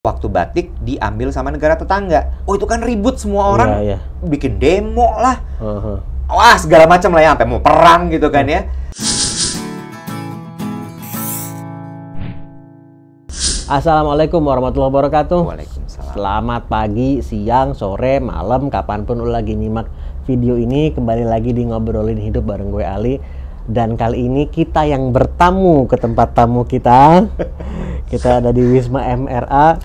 waktu batik diambil sama negara tetangga. Oh itu kan ribut, semua orang bikin demo lah. Wah segala macam lah ya, sampai mau perang gitu kan ya. Assalamualaikum warahmatullahi wabarakatuh. Waalaikumsalam. Selamat pagi, siang, sore, malam, kapanpun lu lagi nyimak video ini. Kembali lagi di Ngobrolin Hidup bareng gue Ali. Dan kali ini kita yang bertamu ke tempat tamu kita. Kita ada di Wisma MRA.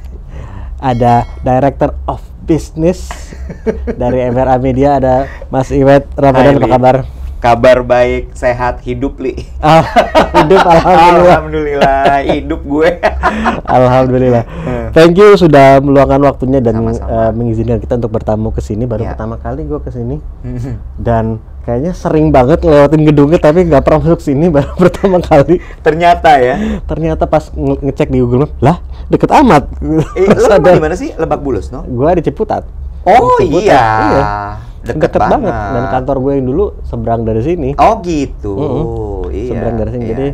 Ada Director of Business dari MRA Media, ada Mas Iwet Ramadan. Apa kabar? Kabar baik, sehat, hidup Li. Hidup alhamdulillah. Alhamdulillah, hidup gue. Alhamdulillah. Thank you sudah meluangkan waktunya dan mengizinkan kita untuk bertamu ke sini. Baru pertama kali gue ke sini. Dan kayaknya sering banget ngelewatin gedungnya tapi nggak pernah masuk sini, baru pertama kali. Ternyata ya. Ternyata pas ngecek di Google Maps, lah deket amat. Lu di mana sih? Lebak Bulus, no? Gue di Ciputat. Oh Ciputat. iya. Deket banget. Dan kantor gue yang dulu seberang dari sini. Oh gitu. Iya. Seberang dari sini, jadi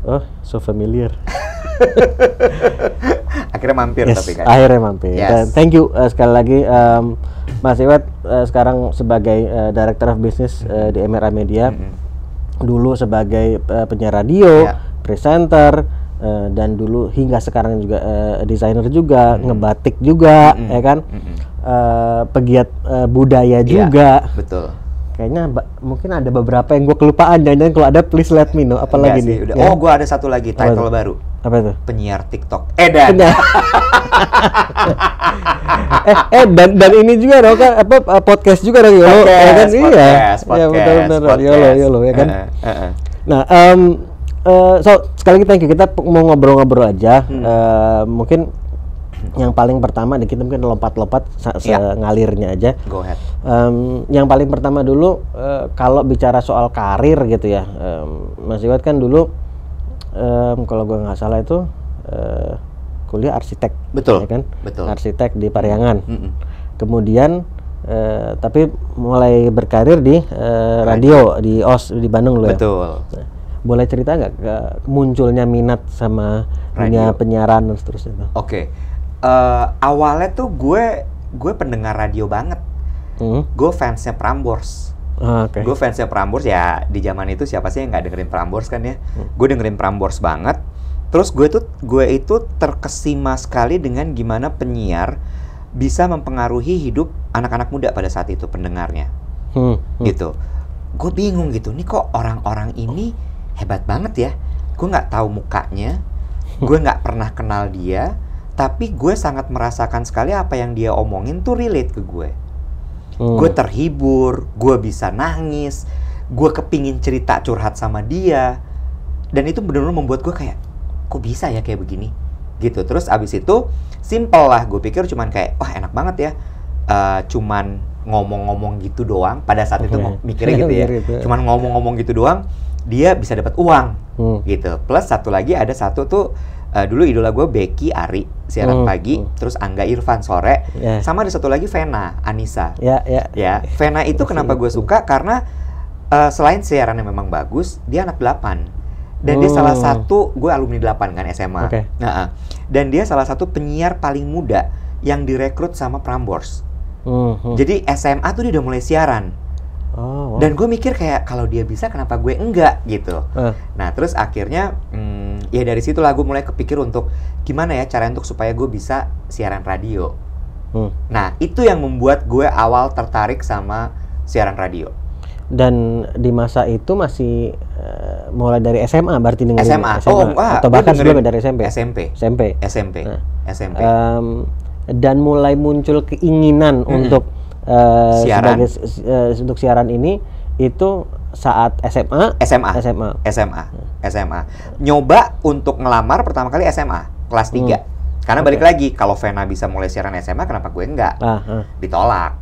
oh so familiar. Akhirnya mampir tapi kan. Akhirnya mampir. Dan thank you sekali lagi Mas Iwet sekarang sebagai Director of Business di MRA Media. Dulu sebagai penyiar radio, presenter, dan dulu hingga sekarang juga desainer juga, ngebatik juga, ya kan? Pegiat budaya juga. Betul. Kayaknya mungkin ada beberapa yang gue kelupaan, jangan-jangan kalau ada please let me know. Apalagi nih? Udah. Oh, gue ada satu lagi title baru. Apa itu? Penyiar TikTok. Dan ini juga dong kan, podcast juga dong Yolo, ya kan? Podcast. Ya benar-benar Yolo ya kan. Nah, so sekali lagi thank you. Kita mau ngobrol-ngobrol aja. Mungkin yang paling pertama, kita mungkin lompat-lompat ngalirnya aja. Go ahead. Yang paling pertama dulu, kalau bicara soal karir gitu ya, Mas Iwet kan dulu, kalau gue nggak salah itu kuliah arsitek. Betul. Ya kan? Betul. Arsitek di Pariangan. Kemudian tapi mulai berkarir di radio di OS di Bandung loh ya. Betul. Nah, boleh cerita nggak munculnya minat sama dunia penyiaran dan seterusnya? Oke. Awalnya tuh gue pendengar radio banget. Gue fansnya Prambors. Gue fansnya Prambors ya, di zaman itu siapa sih yang nggak dengerin Prambors kan ya? Gue dengerin Prambors banget. Terus gue itu terkesima sekali dengan gimana penyiar bisa mempengaruhi hidup anak-anak muda pada saat itu pendengarnya. Gitu. Gue bingung gitu, nih kok orang-orang ini hebat banget ya. Gue nggak tahu mukanya, gue nggak pernah kenal dia, tapi gue sangat merasakan sekali apa yang dia omongin tuh relate ke gue. Gue terhibur, gue bisa nangis, gue kepingin cerita curhat sama dia, dan itu benar-benar membuat gue kayak, kok bisa ya kayak begini, gitu. Terus abis itu simple lah, gue pikir cuman kayak, wah enak banget ya, cuman ngomong-ngomong gitu doang. Pada saat itu mikirnya gitu ya, cuman ngomong-ngomong gitu doang, dia bisa dapat uang, gitu. Plus satu lagi ada satu tuh. Dulu idola gue Becky Ari siaran pagi, terus Angga Irfan sore, sama ada satu lagi Vena Anissa. Ya, Vena itu kenapa gue suka karena selain siarannya memang bagus, dia anak 8 dan dia salah satu, gue alumni 8 kan SMA. Dan dia salah satu penyiar paling muda yang direkrut sama Prambors. Jadi SMA tuh dia udah mulai siaran. Dan gue mikir kayak kalau dia bisa kenapa gue enggak gitu. Nah terus akhirnya ya dari situlah gue mulai kepikir untuk gimana ya cara untuk supaya gue bisa siaran radio. Nah itu yang membuat gue awal tertarik sama siaran radio. Dan di masa itu masih mulai dari SMA berarti dengerin SMA. Atau bahkan sebelumnya dari SMP. SMP. Dan mulai muncul keinginan untuk siaran. Untuk siaran ini itu saat SMA. Nyoba untuk ngelamar pertama kali SMA kelas 3. Karena balik lagi, kalau Vena bisa mulai siaran SMA, kenapa gue enggak? Ditolak.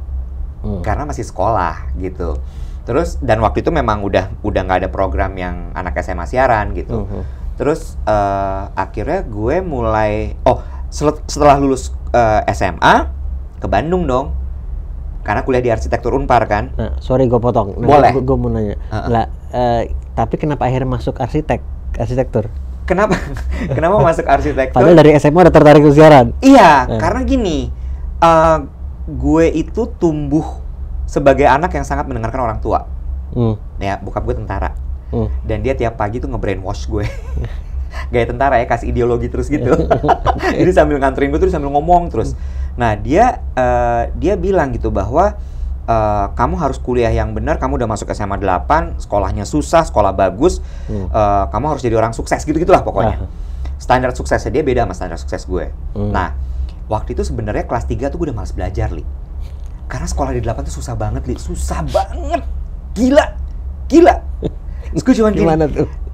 Karena masih sekolah gitu. Terus dan waktu itu memang udah nggak ada program yang anak SMA siaran gitu. Terus akhirnya gue mulai setelah lulus SMA ke Bandung dong. Karena kuliah di arsitektur Unpar kan. Nah, sorry gue potong. Boleh. Gue mau nanya. Tapi kenapa akhirnya masuk arsitektur? kenapa masuk arsitektur? Padahal dari SMA udah tertarik ke siaran. Iya, karena gini, gue itu tumbuh sebagai anak yang sangat mendengarkan orang tua. Ya, bokap gue tentara. Dan dia tiap pagi tuh nge-brainwash gue. Gaya tentara ya, kasih ideologi terus gitu. Jadi sambil nganterin gue terus sambil ngomong terus. Nah, dia bilang gitu bahwa kamu harus kuliah yang benar, kamu udah masuk SMA 8, sekolahnya susah, sekolah bagus, kamu harus jadi orang sukses, gitu-gitulah pokoknya. Standar suksesnya dia beda sama standar sukses gue. Nah, waktu itu sebenarnya kelas 3 tuh gue udah malas belajar, Li. Karena sekolah di 8 tuh susah banget, Li. Susah banget. Gila. Terus gue cuman gini,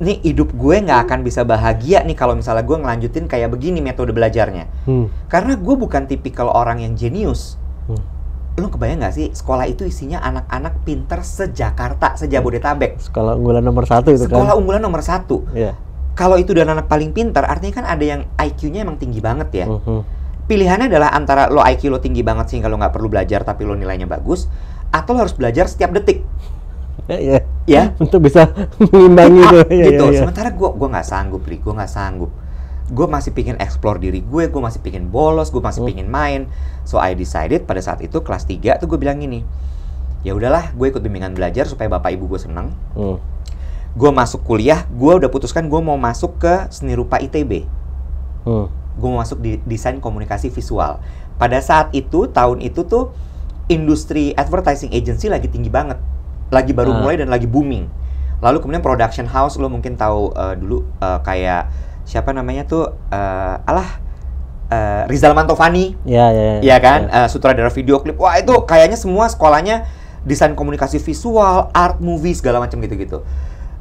nih hidup gue nggak akan bisa bahagia nih kalau misalnya gue ngelanjutin kayak begini metode belajarnya. Karena gue bukan tipikal orang yang jenius. Lo kebayang nggak sih, sekolah itu isinya anak-anak pinter se-Jakarta, se-Jabodetabek. Sekolah unggulan nomor 1 itu kan? Sekolah unggulan nomor 1. Yeah. Kalau itu dan anak paling pinter, artinya kan ada yang IQ-nya emang tinggi banget ya. Pilihannya adalah antara lo IQ lo tinggi banget sehingga lo nggak perlu belajar tapi lo nilainya bagus, atau lo harus belajar setiap detik. Ya, untuk bisa mengimbangi itu. Gitu. Sementara gue nggak sanggup, Ri. Gue nggak sanggup. Gue masih pingin explore diri gue masih pingin bolos, gue masih pingin main. So I decided pada saat itu kelas 3 tuh gue bilang gini, ya udahlah, gue ikut bimbingan belajar supaya bapak ibu gue seneng. Gue masuk kuliah, gue udah putuskan gue mau masuk ke seni rupa ITB. Gue mau masuk di desain komunikasi visual. Pada saat itu, tahun itu tuh industri advertising agency lagi tinggi banget, lagi baru mulai dan lagi booming. Lalu kemudian production house, lo mungkin tahu dulu kayak siapa namanya tuh Rizal Mantovani, ya kan, sutradara video klip. Wah, itu kayaknya semua sekolahnya desain komunikasi visual, art, movie, segala macam gitu-gitu.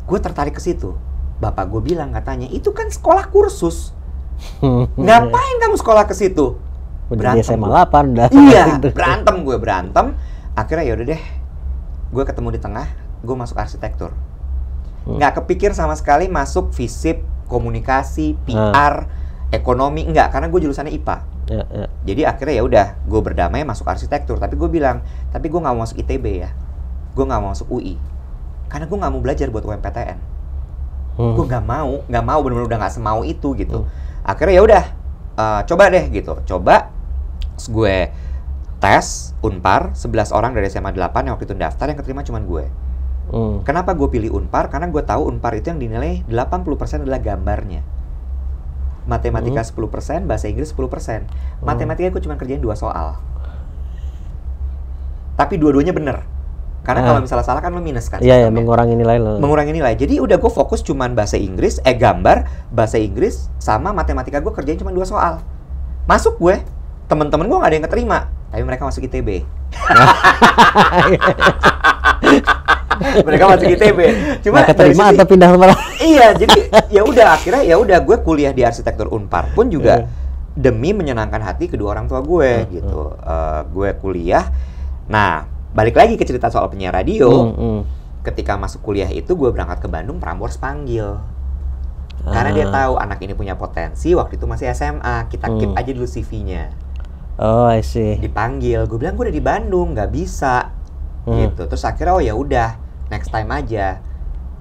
Gue tertarik ke situ. Bapak gue bilang katanya, itu kan sekolah kursus. Ngapain kamu sekolah ke situ? Berantem SMA 8 dah. Iya, berantem. Akhirnya yaudah deh, gue ketemu di tengah, gue masuk arsitektur. Nggak kepikir sama sekali masuk FISIP, komunikasi, PR, ekonomi, enggak, karena gue jurusannya IPA. Jadi akhirnya ya udah, gue berdamai masuk arsitektur. Tapi gue bilang, tapi gue nggak mau masuk ITB ya, gue nggak mau masuk UI, karena gue nggak mau belajar buat UMPTN. Gue nggak mau, bener-bener udah nggak semau itu gitu. Akhirnya ya udah, coba deh gitu, gue tes Unpar, 11 orang dari SMA 8 yang waktu itu daftar, yang keterima cuma gue. Kenapa gue pilih Unpar? Karena gue tahu Unpar itu yang dinilai 80% adalah gambarnya. Matematika 10%, bahasa Inggris 10%. Matematika gue cuma kerjain 2 soal. Tapi dua-duanya bener. Karena kalau misalnya salah kan lo minus kan. Iya, mengurangi nilai lo. Mengurangi nilai. Jadi udah gue fokus cuman bahasa Inggris, gambar, bahasa Inggris, sama matematika gue kerjain cuma 2 soal. Masuk gue, temen-temen gue gak ada yang keterima. Tapi mereka masuk ITB. Mereka masuk ITB. Cuma keterima atau pindah malah. Iya, jadi ya udah akhirnya ya udah gue kuliah di arsitektur Unpar pun juga demi menyenangkan hati kedua orang tua gue gitu. Gue kuliah. Nah, balik lagi ke cerita soal penyiar radio. Ketika masuk kuliah itu gue berangkat ke Bandung, Prambors panggil. Karena dia tahu anak ini punya potensi, waktu itu masih SMA, kita keep aja dulu CV-nya. Oh, I see. Dipanggil, gue bilang gue udah di Bandung, nggak bisa. Gitu. Terus akhirnya ya udah, next time aja.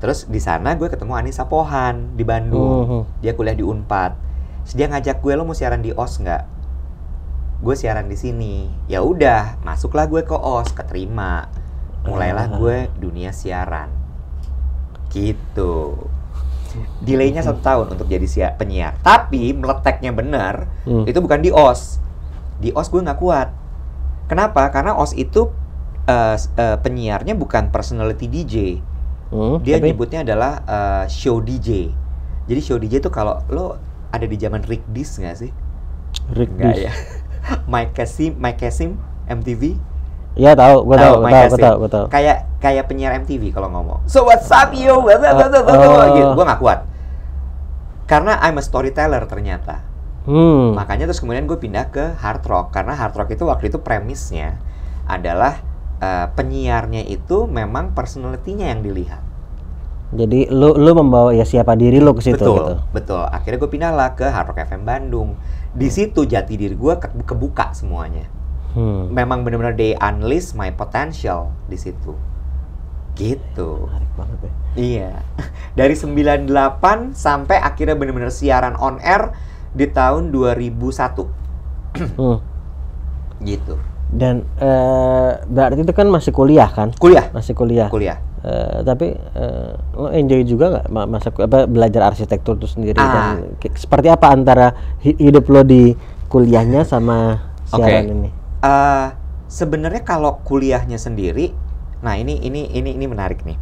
Terus di sana gue ketemu Anissa Pohan di Bandung. Dia kuliah di Unpad. Terus dia ngajak gue, lo mau siaran di OS nggak? Gue siaran di sini. Ya udah, masuklah gue ke OS, keterima. Mulailah gue dunia siaran. Gitu. Delaynya 1 tahun untuk jadi penyiar. Tapi meleteknya bener, itu bukan di OS. Di OS gue nggak kuat. Kenapa? Karena OS itu penyiarnya bukan personality DJ. Dia nyebutnya adalah show DJ. Jadi show DJ itu kalau lo ada di zaman Rick Dis nggak sih? Rick Nggak Dis. ya? Mike Kasim, MTV. Iya tahu, gue tahu. Kayak penyiar MTV kalau ngomong. So what's up yo? Gitu. Gue nggak kuat. Karena I'm a storyteller ternyata. Makanya terus kemudian gue pindah ke hard rock. Karena hard rock itu waktu itu premisnya adalah penyiarnya itu memang personality-nya yang dilihat. Jadi lu membawa ya siapa diri lu ke situ. Betul. Akhirnya gue pindahlah ke Hard Rock FM Bandung. Di situ jati diri gue kebuka semuanya. Memang benar-benar they unleash my potential di situ. Gitu. Menarik banget ya. Iya. Dari 98 sampai akhirnya benar-benar siaran on air di tahun 2001. Gitu. Dan berarti itu kan masih kuliah kan? Kuliah. Masih kuliah. Kuliah. Tapi lo enjoy juga nggak masa belajar arsitektur itu sendiri dan seperti apa antara hidup lo di kuliahnya sama siaran ini? Sebenarnya kalau kuliahnya sendiri, nah ini menarik nih.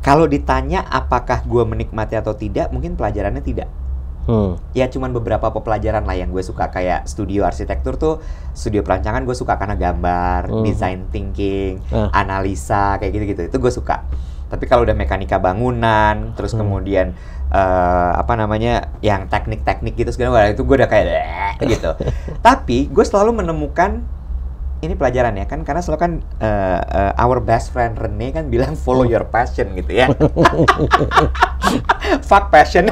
Kalau ditanya apakah gue menikmati atau tidak, mungkin pelajarannya tidak. Ya cuman beberapa pelajaran lah yang gue suka, kayak studio arsitektur tuh, studio perancangan gue suka karena gambar, design thinking, analisa kayak gitu-gitu, itu gue suka. Tapi kalau udah mekanika bangunan, terus kemudian yang teknik-teknik gitu segala, itu gue udah kayak gitu. Tapi gue selalu menemukan ini pelajaran ya kan, karena selalu kan our best friend Rene kan bilang follow your passion gitu ya. Fuck passion.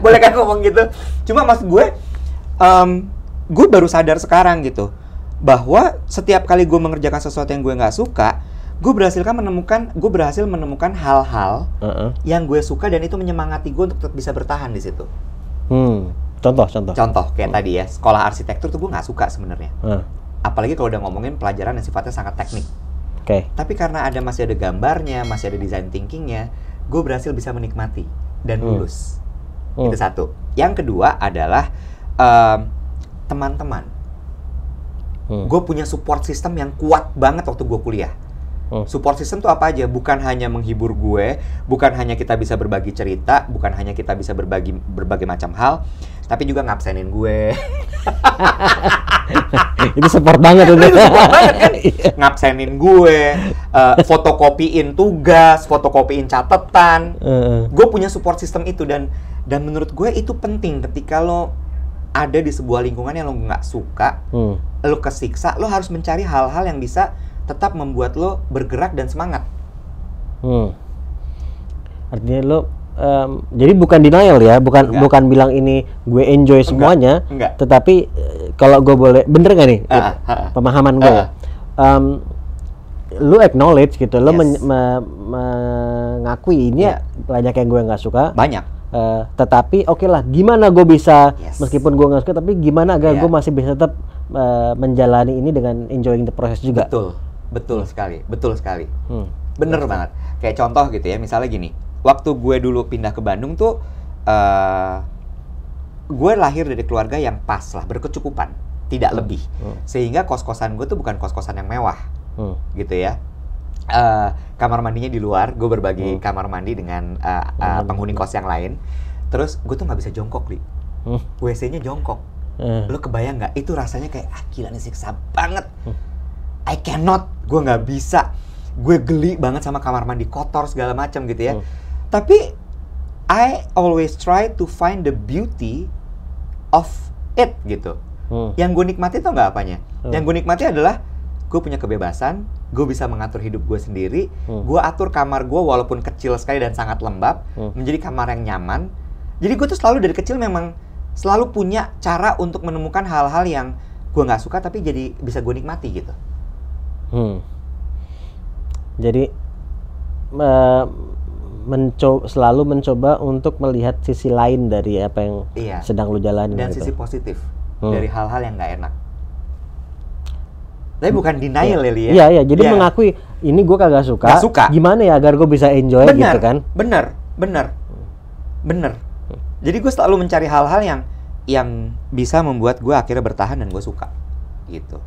Boleh kan ngomong gitu? Cuma maksud gue baru sadar sekarang gitu, bahwa setiap kali gue mengerjakan sesuatu yang gue nggak suka, gue berhasil menemukan hal-hal yang gue suka, dan itu menyemangati gue untuk tetap bisa bertahan di situ. Contoh kayak tadi ya, sekolah arsitektur tuh gue nggak suka sebenarnya. Apalagi kalau udah ngomongin pelajaran yang sifatnya sangat teknik. Tapi karena masih ada gambarnya, masih ada design thinkingnya, gue berhasil bisa menikmati dan lulus. Itu satu. Yang kedua adalah teman-teman. Gue punya support system yang kuat banget waktu gue kuliah. Support system tuh apa aja? Bukan hanya menghibur gue, bukan hanya kita bisa berbagi cerita, bukan hanya kita bisa berbagi berbagai macam hal, tapi juga ngabsenin gue. Itu support banget itu. Support banget kan? Ngabsenin gue, fotokopiin tugas, fotokopiin catatan. Gue punya support system itu, dan menurut gue itu penting ketika lo ada di sebuah lingkungan yang lo nggak suka, lo kesiksa, lo harus mencari hal-hal yang bisa tetap membuat lo bergerak dan semangat. Artinya lo jadi bukan denial ya, bukan bilang ini gue enjoy semuanya, tetapi kalau gue boleh, bener nggak nih pemahaman gue? Lo acknowledge gitu, lo mengakui ini banyak yang gue nggak suka. Banyak. Tetapi oke lah, gimana gue bisa meskipun gue nggak suka, tapi gimana agar gue masih bisa tetap menjalani ini dengan enjoying the process juga. Betul sekali. Bener banget. Kayak contoh gitu ya, misalnya gini. Waktu gue dulu pindah ke Bandung tuh, gue lahir dari keluarga yang pas lah, berkecukupan, tidak lebih. Sehingga kos-kosan gue tuh bukan kos-kosan yang mewah, gitu ya. Kamar mandinya di luar, gue berbagi kamar mandi dengan penghuni kos yang lain. Terus gue tuh nggak bisa jongkok, Li. WC-nya jongkok. Lo kebayang nggak? Itu rasanya kayak, gila nih, siksa banget. I cannot, gue nggak bisa. Gue geli banget sama kamar mandi kotor segala macam gitu ya. Tapi I always try to find the beauty of it gitu. Yang gue nikmati tuh nggak apanya. Yang gue nikmati adalah gue punya kebebasan, gue bisa mengatur hidup gue sendiri. Gue atur kamar gue walaupun kecil sekali dan sangat lembab menjadi kamar yang nyaman. Jadi gue tuh selalu dari kecil memang selalu punya cara untuk menemukan hal-hal yang gue nggak suka tapi jadi bisa gue nikmati gitu. Jadi selalu mencoba untuk melihat sisi lain dari apa yang sedang lu jalani. Dan gitu. Sisi positif dari hal-hal yang nggak enak. Tapi bukan denial ya, Li ya? Iya. Jadi mengakui, ini gue kagak suka. Gimana ya agar gue bisa enjoy gitu kan? Bener. Jadi gue selalu mencari hal-hal yang bisa membuat gue akhirnya bertahan dan gue suka. Gitu.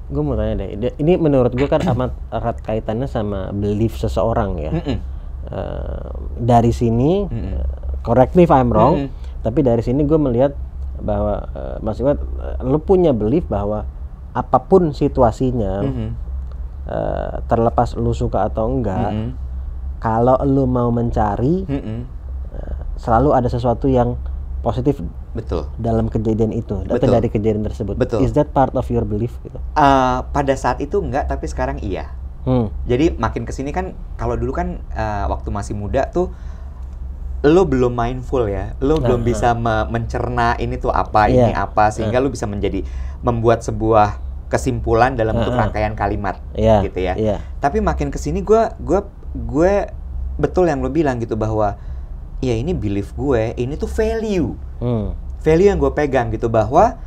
Gue mau tanya deh, ini menurut gue kan amat erat kaitannya sama belief seseorang ya. Dari sini, correct me if I'm wrong, tapi dari sini gue melihat bahwa maksudnya lu punya belief bahwa apapun situasinya, terlepas lu suka atau enggak, kalau lu mau mencari, selalu ada sesuatu yang positif. Betul. Dalam kejadian itu, atau dari kejadian tersebut. Betul. Is that part of your belief? Gitu? Pada saat itu enggak, tapi sekarang iya. Jadi makin kesini kan, kalau dulu kan waktu masih muda tuh, lo belum mindful ya, lo belum bisa mencerna ini tuh apa, ini apa, sehingga lo bisa membuat sebuah kesimpulan dalam bentuk rangkaian kalimat, gitu ya. Tapi makin kesini gue betul yang lo bilang gitu, bahwa ya ini belief gue, ini tuh value yang gue pegang gitu, bahwa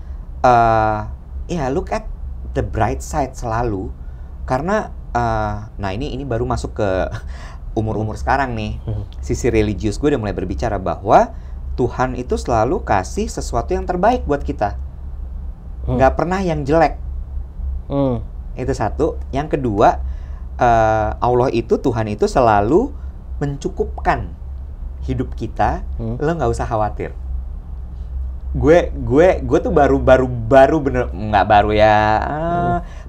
look at the bright side selalu, karena nah ini baru masuk ke umur sekarang nih. Sisi religius gue udah mulai berbicara bahwa Tuhan itu selalu kasih sesuatu yang terbaik buat kita, nggak pernah yang jelek. Itu satu. Yang kedua, Allah itu, Tuhan itu selalu mencukupkan hidup kita. Lo nggak usah khawatir. Gue tuh baru bener, nggak baru ya,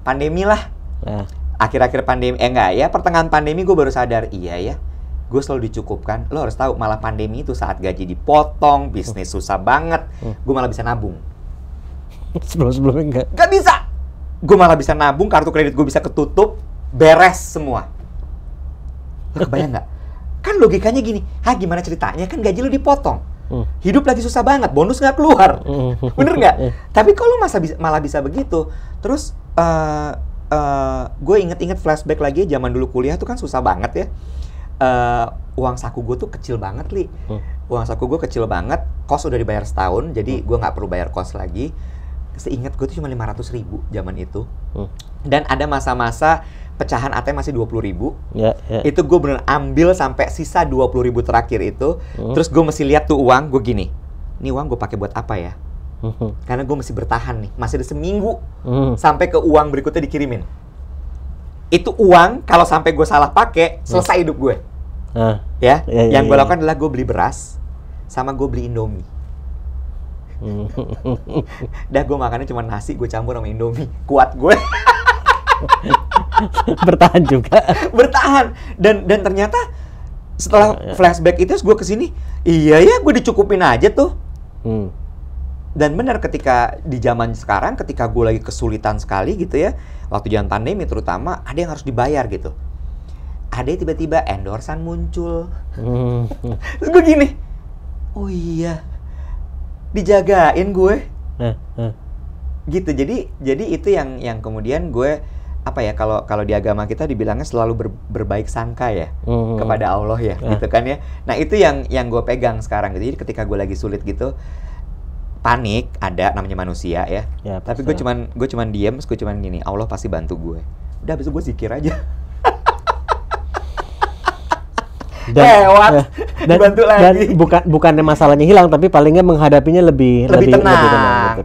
pandemi lah. Akhir-akhir pandemi, pertengahan pandemi gue baru sadar, iya ya, gue selalu dicukupkan. Lo harus tahu, malah pandemi itu saat gaji dipotong, bisnis susah banget, gue malah bisa nabung. Sebelum-sebelumnya nggak bisa. Gue malah bisa nabung, kartu kredit gue bisa ketutup, beres semua. Lo kebayang nggak? Kan logikanya gini, gimana ceritanya? Kan gaji lo dipotong, hidup lagi susah banget, bonus nggak keluar, bener nggak? Tapi kalau malah bisa begitu, terus gue inget flashback lagi, zaman dulu kuliah tuh kan susah banget ya. Uang saku gue tuh kecil banget, Li. Uang saku gue kecil banget, kos udah dibayar setahun, jadi gue nggak perlu bayar kos lagi. Seingat gue tuh cuma 500.000 zaman itu. Dan ada masa-masa pecahan ATM masih 20.000. Itu gue bener ambil sampai sisa 20.000 terakhir itu. Terus gue mesti lihat tuh uang, gue gini, ini uang gue pakai buat apa ya? Karena gue masih bertahan nih, masih ada seminggu sampai ke uang berikutnya dikirimin. Itu uang kalau sampai gue salah pakai, selesai hidup gue. Yang gue lakukan adalah gue beli beras sama gue beli Indomie. Dah gue makannya cuma nasi, gue campur sama Indomie, kuat gue. Bertahan juga. Bertahan. Dan ternyata setelah flashback itu gue kesini, iya ya, gue dicukupin aja tuh. Dan benar, ketika di zaman sekarang, ketika gue lagi kesulitan sekali gitu ya, waktu zaman pandemi terutama, ada yang harus dibayar gitu. Ada yang tiba-tiba endorsan muncul. Terus gue gini, oh iya, dijagain gue. Gitu. Jadi itu yang kemudian gue, apa ya, kalau di agama kita dibilangnya selalu berbaik sangka ya kepada Allah ya, gitu kan ya. Nah itu yang gue pegang sekarang gitu. Jadi ketika gue lagi sulit gitu, panik, ada, namanya manusia ya. Tapi gue cuman diem, gue cuman gini, Allah pasti bantu gue. Udah, habis itu gue zikir aja. Dan bukannya masalahnya hilang, tapi palingnya menghadapinya lebih tenang.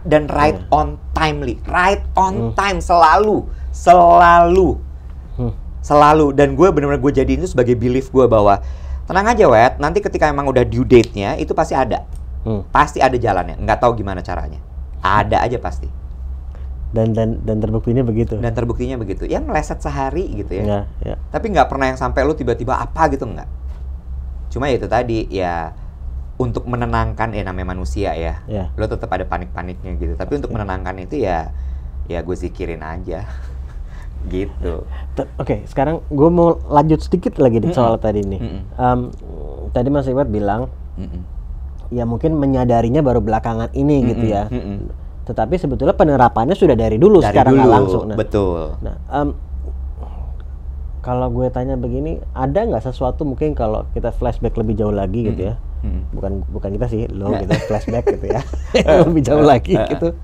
Dan right on time, Li. Right on time, selalu. Dan gue benar-benar gue jadiin itu sebagai belief gue, bahwa tenang aja, Wet, nanti ketika emang udah due date-nya, itu pasti ada. Pasti ada jalannya, nggak tahu gimana caranya. Ada aja pasti. Dan terbuktinya begitu. Ya meleset sehari gitu ya. Tapi nggak pernah yang sampai lu tiba-tiba apa gitu, nggak. Cuma ya itu tadi ya, untuk menenangkan, ya namanya manusia ya. Lu tetap ada panik-paniknya gitu. Tapi untuk menenangkan itu ya gue zikirin aja. Gitu. Oke, sekarang gue mau lanjut sedikit lagi di soal tadi nih. Tadi Mas Iwat bilang, ya mungkin menyadarinya baru belakangan ini gitu ya. Tetapi sebetulnya penerapannya sudah dari dulu secara nggak langsung. Betul. Nah, kalau gue tanya begini, ada nggak sesuatu mungkin kalau kita flashback lebih jauh lagi gitu ya? Bukan kita sih, lo gitu flashback gitu ya, lebih jauh lagi gitu.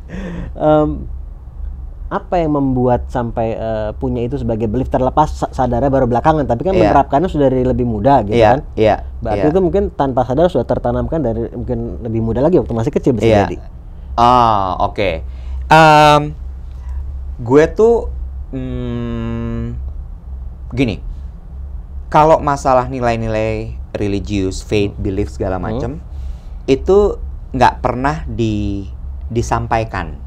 Apa yang membuat sampai punya itu sebagai belief, terlepas sadarnya baru belakangan, tapi kan menerapkannya sudah dari lebih muda gitu kan? Berarti itu mungkin tanpa sadar sudah tertanamkan dari mungkin lebih muda lagi waktu masih kecil bisa jadi. Oke. Gue tuh gini, kalau masalah nilai-nilai religius, faith, belief segala macam, itu nggak pernah disampaikan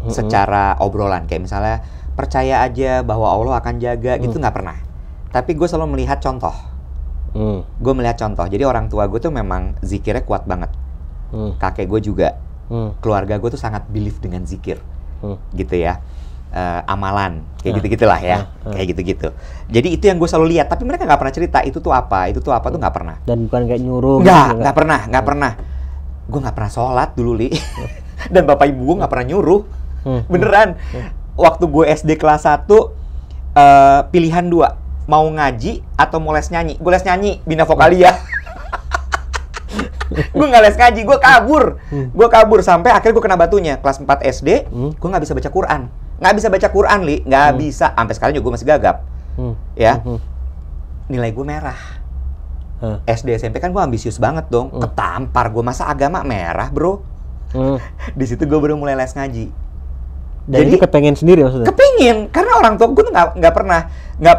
secara obrolan. Kayak misalnya percaya aja bahwa Allah akan jaga, gitu nggak pernah. Tapi gue selalu melihat contoh. Gue melihat contoh. Jadi orang tua gue tuh memang zikirnya kuat banget. Kakek gue juga. Keluarga gue tuh sangat belief dengan zikir, gitu ya, amalan, kayak gitu-gitulah ya, kayak gitu-gitu. Jadi itu yang gue selalu lihat, tapi mereka nggak pernah cerita itu tuh apa tuh nggak pernah. Dan bukan kayak nyuruh. Nggak pernah. Gue nggak pernah sholat dulu, Li. Dan bapak ibu gue nggak pernah nyuruh. Beneran. Waktu gue SD kelas 1, pilihan 2, mau ngaji atau mau les nyanyi. Gue les nyanyi, Bina Vokalia. Gue nggak les ngaji, gue kabur sampai akhirnya gue kena batunya. Kelas 4 SD, gue nggak bisa baca Quran. Nggak bisa baca Quran, Li. Nggak bisa. Sampai sekarang juga gue masih gagap. Ya. Nilai gue merah. SD, SMP kan gue ambisius banget dong. Ketampar gue, masa agama merah, bro? Di situ gue baru mulai les ngaji. Jadi kepengen sendiri maksudnya? Kepengen, karena orang tua gue tuh nggak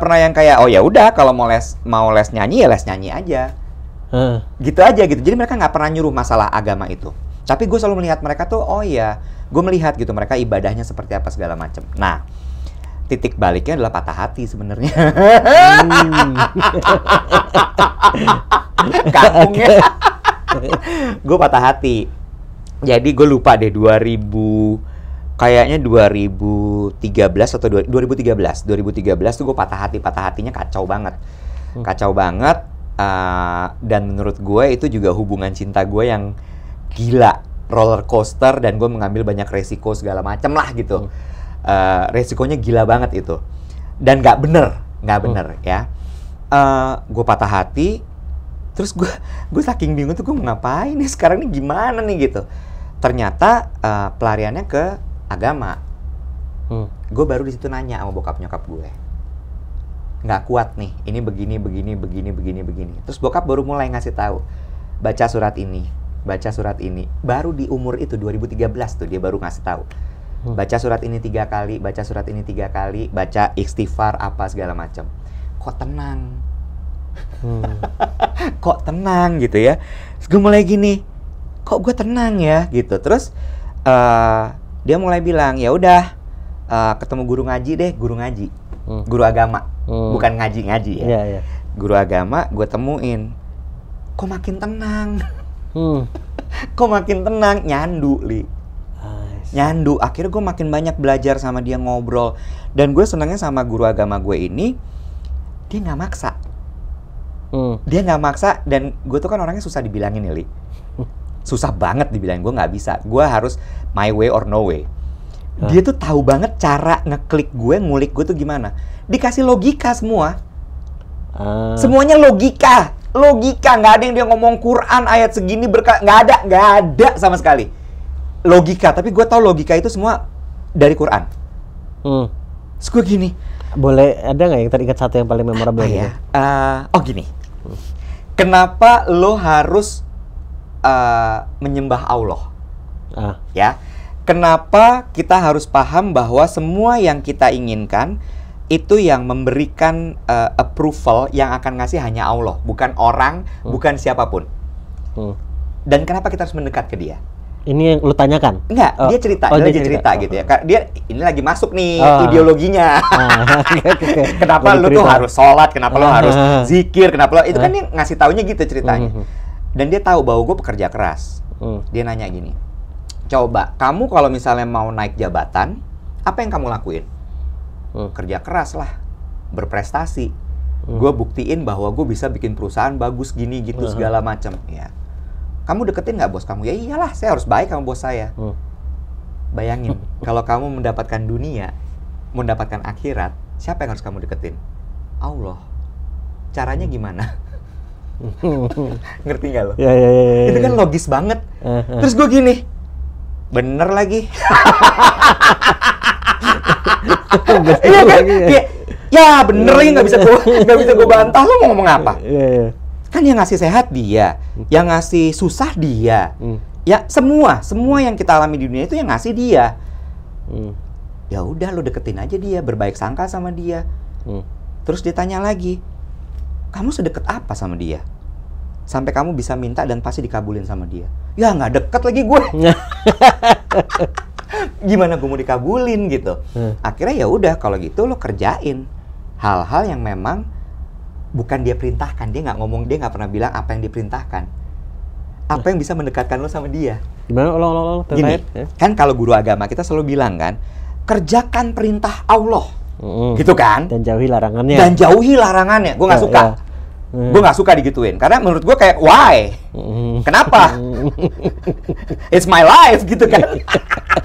pernah yang kayak, oh ya udah kalau mau les nyanyi ya les nyanyi aja. Gitu aja gitu. Jadi mereka nggak pernah nyuruh masalah agama itu. Tapi gue selalu melihat mereka tuh, oh ya, gue melihat gitu mereka ibadahnya seperti apa segala macam. Nah, titik baliknya adalah patah hati sebenarnya. Kampungnya. Gue patah hati. Jadi gue lupa deh 2013 atau 2013 tuh gue patah hatinya kacau banget. Dan menurut gue itu juga hubungan cinta gue yang gila, roller coaster, dan gue mengambil banyak resiko segala macam lah gitu. Resikonya gila banget itu, dan nggak bener ya. Gue patah hati, terus gue saking bingung tuh gue mau ngapain nih sekarang nih, gimana nih gitu. Ternyata pelariannya ke agama. Gue baru di situ nanya sama bokap nyokap gue, nggak kuat nih, ini begini. Terus bokap baru mulai ngasih tahu, baca surat ini. Baru di umur itu 2013 tuh dia baru ngasih tahu. Baca surat ini 3 kali, baca istighfar apa segala macam. Kok tenang gitu ya. Terus gue mulai gini, kok gue tenang ya gitu. Terus dia mulai bilang, ya udah ketemu guru ngaji, guru agama, bukan ngaji ya. Guru agama gue temuin, kok makin tenang. Nyandu, Li. Nyandu. Akhirnya gue makin banyak belajar sama dia, ngobrol. Dan gue senangnya sama guru agama gue ini, dia nggak maksa. Dan gue tuh kan orangnya susah dibilangin ya, Li. Susah banget dibilangin, gue nggak bisa. Gue harus my way or no way. Dia tuh tahu banget cara ngeklik gue, ngulik gue tuh gimana. Dikasih logika semua. Semuanya logika, nggak ada yang dia ngomong Quran ayat segini nggak ada sama sekali. Logika, tapi gue tahu logika itu semua dari Quran. Terus gue gini, boleh ada nggak yang teringat satu yang paling memorable gitu? Gini, kenapa lo harus menyembah Allah? Ya, kenapa kita harus paham bahwa semua yang kita inginkan itu yang memberikan approval yang akan ngasih hanya Allah, bukan orang, bukan siapapun. Dan kenapa kita harus mendekat ke dia? Ini yang lu tanyakan? Enggak, dia cerita, dia lagi cerita gitu ya. Dia ini lagi masuk nih ideologinya. Kenapa lu tuh harus sholat, kenapa lu harus zikir, kenapa lu, itu kan dia ngasih taunya gitu ceritanya. Dan dia tahu bahwa gue pekerja keras. Dia nanya gini, coba kamu kalau misalnya mau naik jabatan, apa yang kamu lakuin? Kerja keras lah, berprestasi. Gue buktiin bahwa gue bisa bikin perusahaan bagus gini gitu segala macam. Ya, kamu deketin nggak bos kamu? Ya iyalah, saya harus baik sama bos saya. Bayangin, kalau kamu mendapatkan dunia, mendapatkan akhirat, siapa yang harus kamu deketin? Allah. Caranya gimana? Ngerti nggak lo? Ya. Itu kan logis banget. Terus gue gini, bener lagi. Iya kan? Ya bener lagi, nggak bisa gue bantah. Lo mau ngomong apa? Kan yang ngasih sehat dia, yang ngasih susah dia. Ya semua yang kita alami di dunia itu yang ngasih dia. Ya udah, lo deketin aja dia, berbaik sangka sama dia. Terus dia tanya lagi, kamu sedekat apa sama dia sampai kamu bisa minta dan pasti dikabulin sama dia? Ya nggak deket lagi gue. Gimana gue mau dikabulin gitu? Akhirnya ya udah, kalau gitu lo kerjain hal-hal yang memang bukan dia perintahkan. Dia nggak ngomong, dia nggak pernah bilang apa yang diperintahkan. Apa yang bisa mendekatkan lo sama dia? Gimana? Lo gini, kan kalau guru agama kita selalu bilang kan, kerjakan perintah Allah, gitu kan? Dan jauhi larangannya. Gue nggak suka. Gue nggak suka digituin, karena menurut gue kayak why? Kenapa? It's my life gitu kan?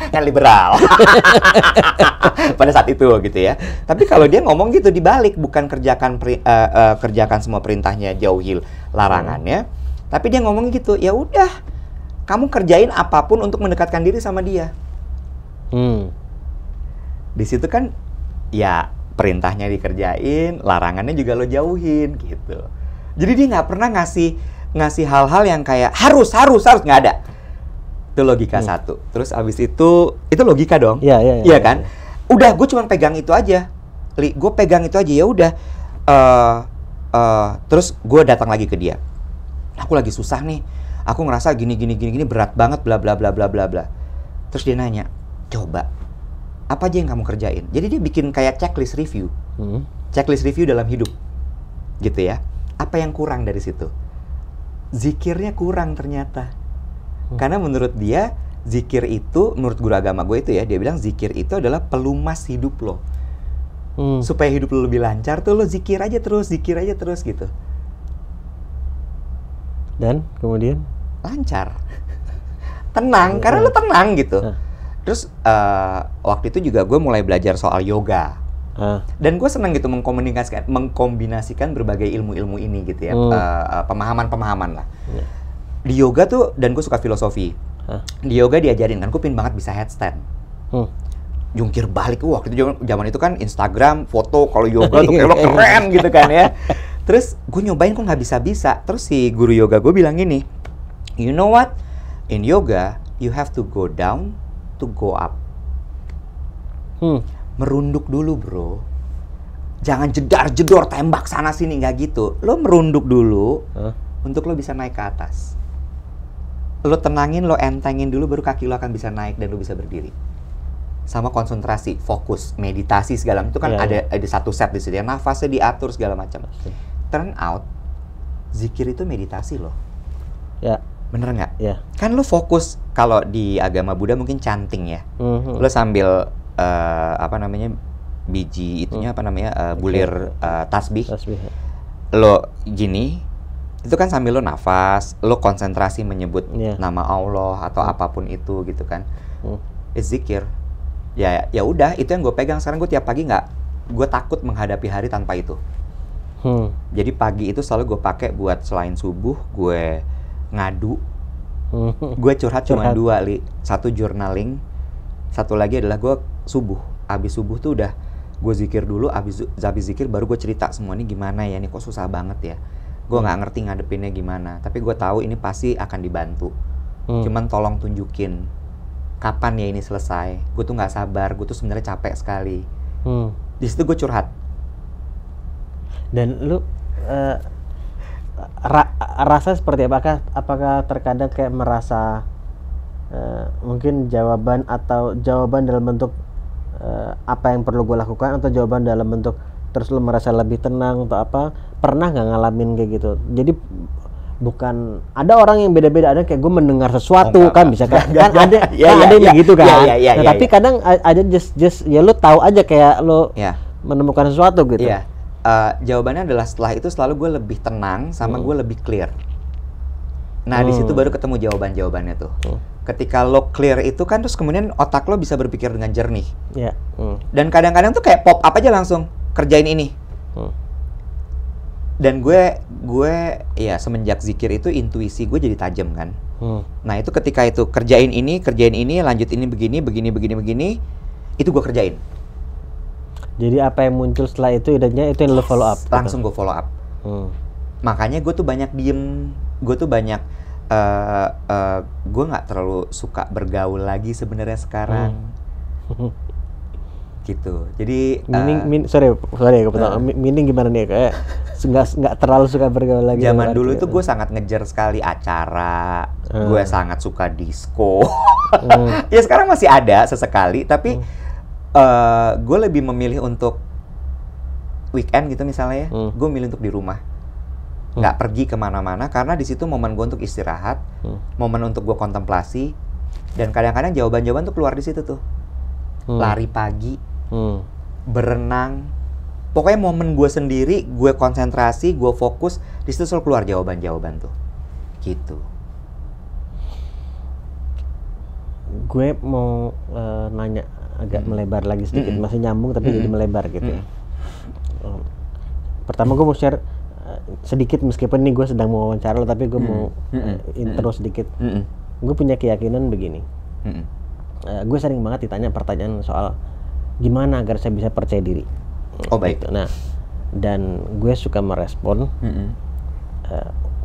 Kan liberal. Pada saat itu gitu ya. Tapi kalau dia ngomong gitu dibalik, bukan kerjakan semua perintahnya, jauhi larangannya, tapi dia ngomong gitu, ya udah, kamu kerjain apapun untuk mendekatkan diri sama dia. Di situ kan ya perintahnya dikerjain, larangannya juga lo jauhin gitu. Jadi dia nggak pernah ngasih hal-hal yang kayak harus nggak ada. Itu logika satu. Terus abis itu logika dong. Iya kan? Udah, gue cuma pegang itu aja. Gue pegang itu aja, ya udah. Terus gue datang lagi ke dia. Aku lagi susah nih. Aku ngerasa gini berat banget bla bla bla bla bla bla. Terus dia nanya, coba apa aja yang kamu kerjain? Jadi dia bikin kayak checklist review. Checklist review dalam hidup. Gitu ya. Apa yang kurang dari situ? Zikirnya kurang ternyata. Karena menurut dia, zikir itu, menurut guru agama gue itu ya, dia bilang zikir itu adalah pelumas hidup lo. Supaya hidup lo lebih lancar tuh lo zikir aja terus gitu. Dan kemudian? Lancar. Tenang, karena lo tenang gitu. Terus waktu itu juga gue mulai belajar soal yoga. Dan gue senang gitu mengkombinasikan berbagai ilmu-ilmu ini gitu ya, pemahaman-pemahaman lah. Di yoga tuh, dan gue suka filosofi. Di yoga diajarin kan, gue pengen banget bisa headstand. Jungkir balik, waktu itu zaman itu kan Instagram, foto kalau yoga tuh kayak lo keren gitu kan ya. Terus gue nyobain kok nggak bisa. Terus si guru yoga gue bilang gini, you know what? In yoga, you have to go down to go up. Merunduk dulu bro, jangan jedar-jedor tembak sana sini, nggak gitu. Lo merunduk dulu untuk lo bisa naik ke atas. Lo tenangin, lo entengin dulu, baru kaki lo akan bisa naik dan lo bisa berdiri. Sama konsentrasi, fokus, meditasi segala macam itu kan ada satu set di situ ya, nafasnya diatur segala macam. Turn out, zikir itu meditasi lo. Bener nggak? Kan lo fokus, kalau di agama Buddha mungkin chanting ya. Lo sambil biji itunya bulir tasbih. Lo gini, itu kan sambil lo nafas, lo konsentrasi menyebut nama Allah atau apapun itu gitu kan. It's zikir. Ya udah, itu yang gue pegang. Sekarang gue tiap pagi gue takut menghadapi hari tanpa itu. Jadi pagi itu selalu gue pakai buat selain subuh, gue ngadu. Gue curhat cuma 2, satu journaling, satu lagi adalah gue subuh. Abis subuh tuh udah gue zikir dulu, abis zikir baru gue cerita semua ini gimana ya, ini kok susah banget ya. Gue nggak ngerti ngadepinnya gimana, tapi gue tahu ini pasti akan dibantu. Cuman tolong tunjukin kapan ya ini selesai. Gue tuh nggak sabar, gue tuh sebenarnya capek sekali. Di situ gue curhat. Dan lu rasa seperti apakah terkadang kayak merasa mungkin jawaban dalam bentuk apa yang perlu gue lakukan, atau jawaban dalam bentuk terus lu merasa lebih tenang atau apa? Pernah nggak ngalamin kayak gitu? Jadi bukan, ada orang yang beda-beda, ada kayak gue mendengar sesuatu bisa kan ada yang gitu kan. Tapi kadang ada just ya lu tahu aja kayak lu menemukan sesuatu gitu. Jawabannya adalah setelah itu selalu gue lebih tenang sama gue lebih clear. Nah di situ baru ketemu jawabannya tuh. Ketika lo clear itu kan, terus kemudian otak lo bisa berpikir dengan jernih. Dan kadang-kadang tuh kayak pop up aja langsung kerjain ini. Dan gue ya semenjak zikir itu intuisi gue jadi tajam kan. Nah itu ketika itu kerjain ini, lanjut ini begini, itu gue kerjain. Jadi apa yang muncul setelah itu idenya itu yang lo follow up? Langsung gue follow up. Makanya gue tuh banyak diem, gue tuh banyak gue nggak terlalu suka bergaul lagi sebenarnya sekarang. Gitu. Jadi sorry aku potong. Meaning gimana nih, kayak nggak terlalu suka bergaul lagi. Zaman dulu itu gue sangat ngejar sekali acara, gue sangat suka disco. Ya sekarang masih ada sesekali, tapi gue lebih memilih untuk weekend gitu misalnya ya, gue milih untuk di rumah, nggak pergi kemana-mana, karena di situ momen gue untuk istirahat, momen untuk gue kontemplasi, dan kadang-kadang jawaban-jawaban tuh keluar di situ tuh. Lari pagi, berenang, Pokoknya momen gue sendiri, gue konsentrasi, gue fokus, di situ selalu keluar jawaban-jawaban tuh. Gitu. Gue mau nanya agak melebar lagi sedikit, masih nyambung tapi jadi melebar gitu ya. Pertama gue mau share sedikit, meskipun nih gue sedang mau wawancara lo, tapi gue mau intro sedikit. Gue punya keyakinan begini. Gue sering banget ditanya pertanyaan soal gimana agar saya bisa percaya diri. Oh baik. Gitu. Nah, dan gue suka merespon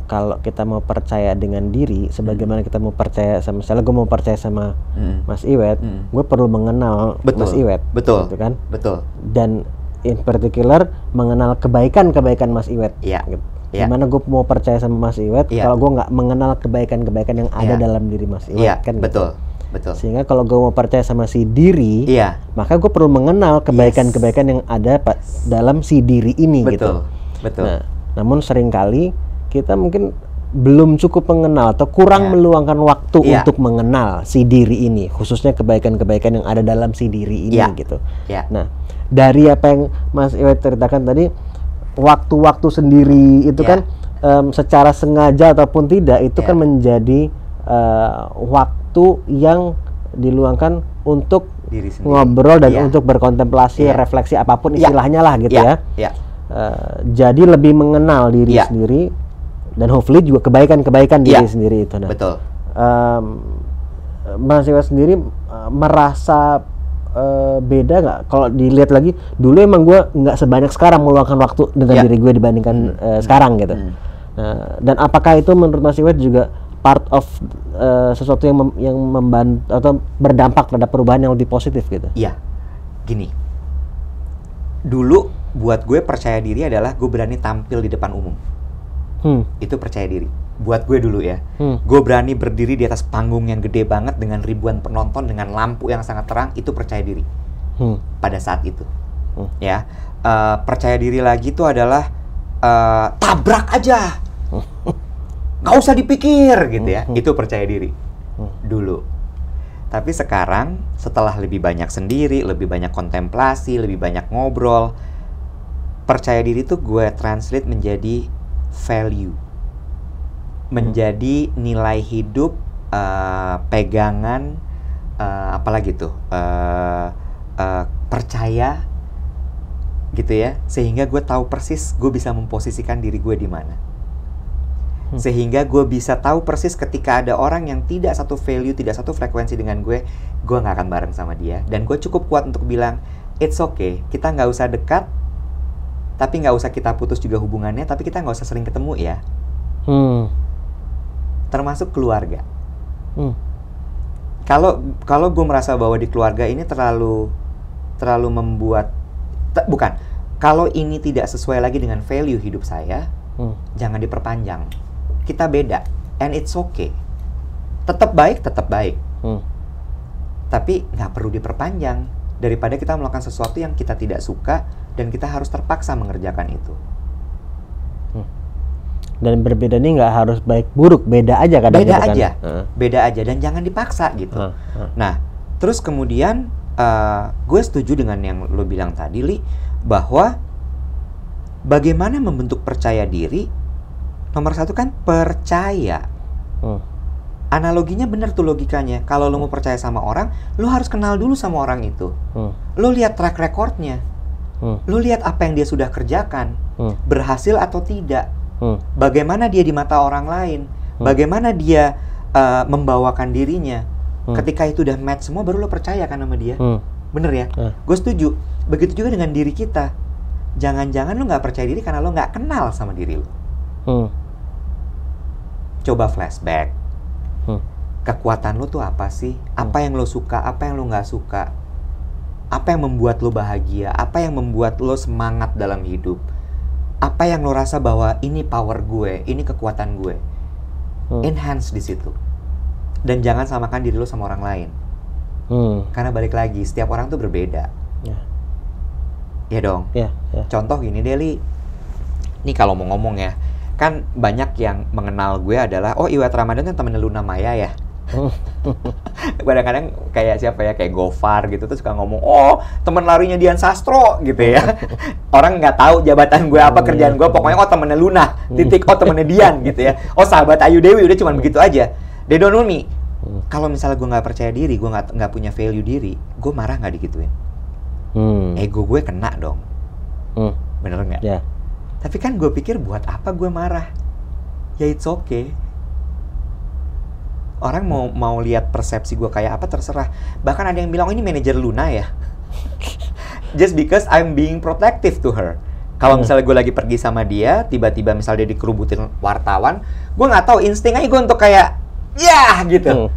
kalau kita mau percaya dengan diri, sebagaimana kita mau percaya sama, misalnya gue mau percaya sama Mas Iwet, gue perlu mengenal Mas Iwet. Betul. Gitu kan? Betul. Dan in particular mengenal kebaikan-kebaikan Mas Iwet. Iya. Gitu. Gimana gue mau percaya sama Mas Iwet kalau gue nggak mengenal kebaikan-kebaikan yang ada dalam diri Mas Iwet, kan? Betul. Gitu. Betul. Sehingga kalau gue mau percaya sama si diri, maka gue perlu mengenal kebaikan-kebaikan yang ada dalam si diri ini. Betul. Gitu. Betul. Nah, namun seringkali kita mungkin belum cukup mengenal atau kurang meluangkan waktu untuk mengenal si diri ini, khususnya kebaikan-kebaikan yang ada dalam si diri ini gitu. Nah, dari apa yang Mas Iwet ceritakan tadi, waktu-waktu sendiri itu kan secara sengaja ataupun tidak itu kan menjadi waktu yang diluangkan untuk ngobrol dan untuk berkontemplasi, refleksi apapun istilahnya lah gitu ya. Jadi lebih mengenal diri sendiri dan hopefully juga kebaikan-kebaikan diri sendiri itu. Nah, betul. Mas Iwet sendiri merasa beda nggak kalau dilihat lagi? Dulu emang gue nggak sebanyak sekarang meluangkan waktu dengan diri gue dibandingkan sekarang gitu. Dan apakah itu menurut Mas Iwet juga part of sesuatu yang membantu atau berdampak terhadap perubahan yang lebih positif gitu? Iya, gini. Dulu buat gue percaya diri adalah gue berani tampil di depan umum. Itu percaya diri. Buat gue dulu ya. Gue berani berdiri di atas panggung yang gede banget dengan ribuan penonton dengan lampu yang sangat terang. Itu percaya diri. Pada saat itu. Ya, percaya diri lagi itu adalah tabrak aja. Nggak usah dipikir gitu ya. Itu percaya diri dulu. Tapi sekarang setelah lebih banyak sendiri, lebih banyak kontemplasi, lebih banyak ngobrol, percaya diri tuh gue translate menjadi value, menjadi nilai hidup, pegangan, apalagi tuh percaya gitu ya, sehingga gue tahu persis gue bisa memposisikan diri gue di mana. Sehingga gue bisa tahu persis ketika ada orang yang tidak satu value, tidak satu frekuensi dengan gue nggak akan bareng sama dia. Dan gue cukup kuat untuk bilang, it's okay, kita nggak usah dekat, tapi nggak usah kita putus juga hubungannya, tapi kita nggak usah sering ketemu ya. Termasuk keluarga. Kalau gue merasa bahwa di keluarga ini terlalu membuat, bukan, kalau ini tidak sesuai lagi dengan value hidup saya, jangan diperpanjang. Kita beda, and it's okay. Tetap baik, tapi nggak perlu diperpanjang. Daripada kita melakukan sesuatu yang kita tidak suka dan kita harus terpaksa mengerjakan itu. Dan berbeda ini nggak harus baik buruk, beda aja kadang. Beda aja dan jangan dipaksa gitu. Nah, terus kemudian gue setuju dengan yang lo bilang tadi, Li, bahwa bagaimana membentuk percaya diri. Nomor satu kan percaya. Analoginya bener tuh logikanya. Kalau lo mau percaya sama orang, lo harus kenal dulu sama orang itu. Lo lihat track recordnya. Lo lihat apa yang dia sudah kerjakan, berhasil atau tidak. Bagaimana dia di mata orang lain. Bagaimana dia membawakan dirinya. Ketika itu udah match semua, baru lo percaya kan sama dia. Bener ya? Gue setuju. Begitu juga dengan diri kita. Jangan-jangan lo nggak percaya diri karena lo nggak kenal sama diri lo. Coba flashback. Kekuatan lo tuh apa sih? Apa yang lo suka? Apa yang lo nggak suka? Apa yang membuat lo bahagia? Apa yang membuat lo semangat dalam hidup? Apa yang lo rasa bahwa ini power gue, ini kekuatan gue? Enhance di situ. Dan jangan samakan diri lo sama orang lain. Karena balik lagi, setiap orang tuh berbeda. Ya dong. Contoh gini, Deli. Ini kalau mau ngomong ya, kan banyak yang mengenal gue adalah, oh Iwet Ramadan kan temennya Luna Maya ya. Kadang-kadang kayak siapa ya, kayak Gofar gitu tuh suka ngomong, oh teman larinya Dian Sastro gitu ya. Orang nggak tahu jabatan gue apa, kerjaan gue, pokoknya oh temennya Luna, titik, oh temennya Dian gitu ya. Oh sahabat Ayu Dewi, udah cuman begitu aja. They don't know me. Kalau misalnya gue nggak percaya diri, gue nggak punya value diri, gue marah nggak digituin. Ego gue kena dong. Bener nggak? Yeah. Tapi kan gue pikir buat apa gue marah? Ya it's okay. Orang mau lihat persepsi gue kayak apa terserah. Bahkan ada yang bilang, oh ini manajer Luna ya. Just because I'm being protective to her. Kalau misalnya gue lagi pergi sama dia, tiba-tiba misalnya dia dikerubutin wartawan, gue nggak tahu, insting aja gue untuk kayak, ya gitu.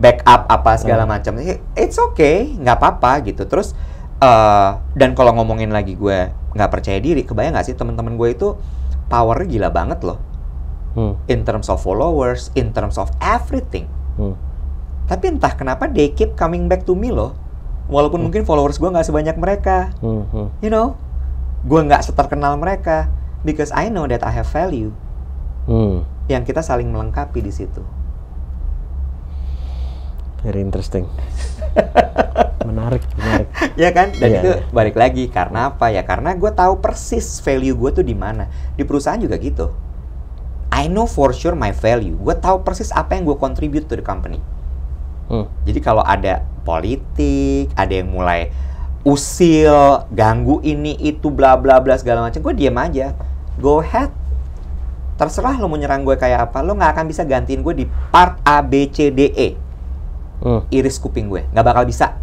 Backup apa segala macam. It's okay, nggak apa-apa gitu. Terus dan kalau ngomongin lagi gue nggak percaya diri, kebayang nggak sih teman-teman gue itu powernya gila banget loh. In terms of followers, in terms of everything. Tapi entah kenapa they keep coming back to me loh. Walaupun mungkin followers gue nggak sebanyak mereka. You know, gue nggak seterkenal mereka. Because I know that I have value. Yang kita saling melengkapi di situ. Very interesting. Menarik. Ya kan? Dan itu balik lagi karena apa ya? Karena gue tahu persis value gue tuh di mana. Di perusahaan juga gitu. I know for sure my value. Gue tahu persis apa yang gue contribute to the company. Jadi kalau ada politik, ada yang mulai usil, ganggu ini itu bla bla bla segala macam, gue diam aja. Go ahead. Terserah lo mau nyerang gue kayak apa, lo nggak akan bisa gantiin gue di part A, B, C, D, E. Iris kuping gue, nggak bakal bisa.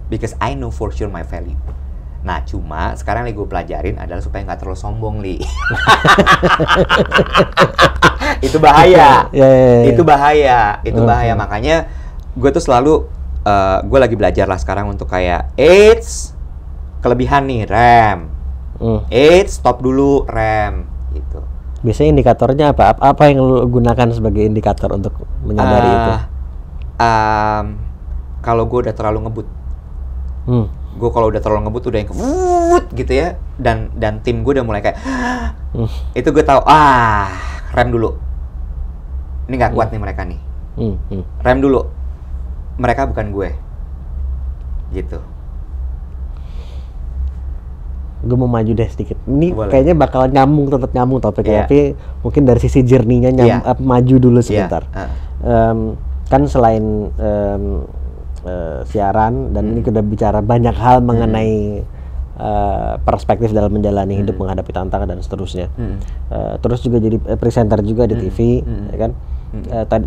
Because I know for sure my value. Nah, cuma sekarang yang gue pelajarin adalah supaya nggak terlalu sombong, Li. Itu bahaya. Itu bahaya. Itu bahaya. Makanya gue tuh selalu, gue lagi belajar lah sekarang untuk kayak, kelebihan nih, rem. Stop dulu, rem. Gitu. Biasanya indikatornya apa? Apa yang lu gunakan sebagai indikator untuk menyadari itu? Kalau gue udah terlalu ngebut. Gue kalau udah terlalu ngebut udah yang gitu ya, dan tim gue udah mulai kayak itu gue tahu, rem dulu, ini nggak kuat nih mereka nih, rem dulu, mereka bukan gue, gitu. Gue mau maju deh sedikit, ini kayaknya bakal tetap nyambung topiknya, tapi mungkin dari sisi journey-nya maju dulu sebentar. Kan selain siaran dan ini kita bicara banyak hal mengenai perspektif dalam menjalani hidup, menghadapi tantangan dan seterusnya. Terus juga jadi presenter juga di TV, ya kan?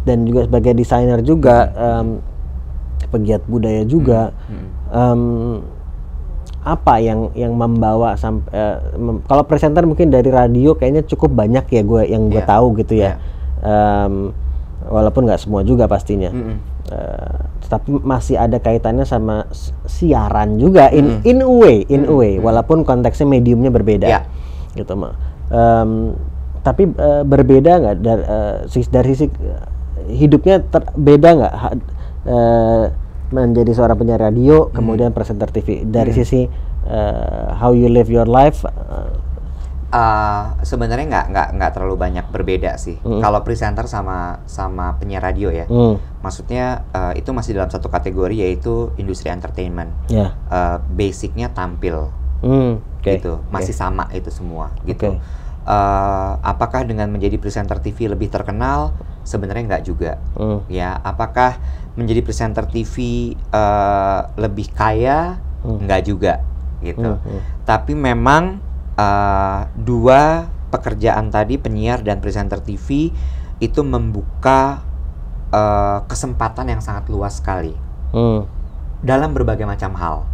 Dan juga sebagai desainer juga, pegiat budaya juga. Apa yang membawa sampai kalau presenter mungkin dari radio kayaknya cukup banyak ya gue tahu gitu ya. Walaupun nggak semua juga pastinya. Tapi masih ada kaitannya sama siaran juga in a way walaupun konteksnya mediumnya berbeda gitu mah. Tapi berbeda nggak dari sisi hidupnya beda nggak menjadi seorang penyiar radio kemudian presenter TV dari sisi how you live your life? Sebenarnya nggak terlalu banyak berbeda sih. Kalau presenter sama penyiar radio ya, maksudnya itu masih dalam satu kategori yaitu industri entertainment. Basicnya tampil, gitu, masih sama itu semua, gitu. Apakah dengan menjadi presenter TV lebih terkenal? Sebenarnya nggak juga. Ya, apakah menjadi presenter TV lebih kaya? Nggak juga, gitu. Tapi memang dua pekerjaan tadi, penyiar dan presenter TV, itu membuka kesempatan yang sangat luas sekali dalam berbagai macam hal,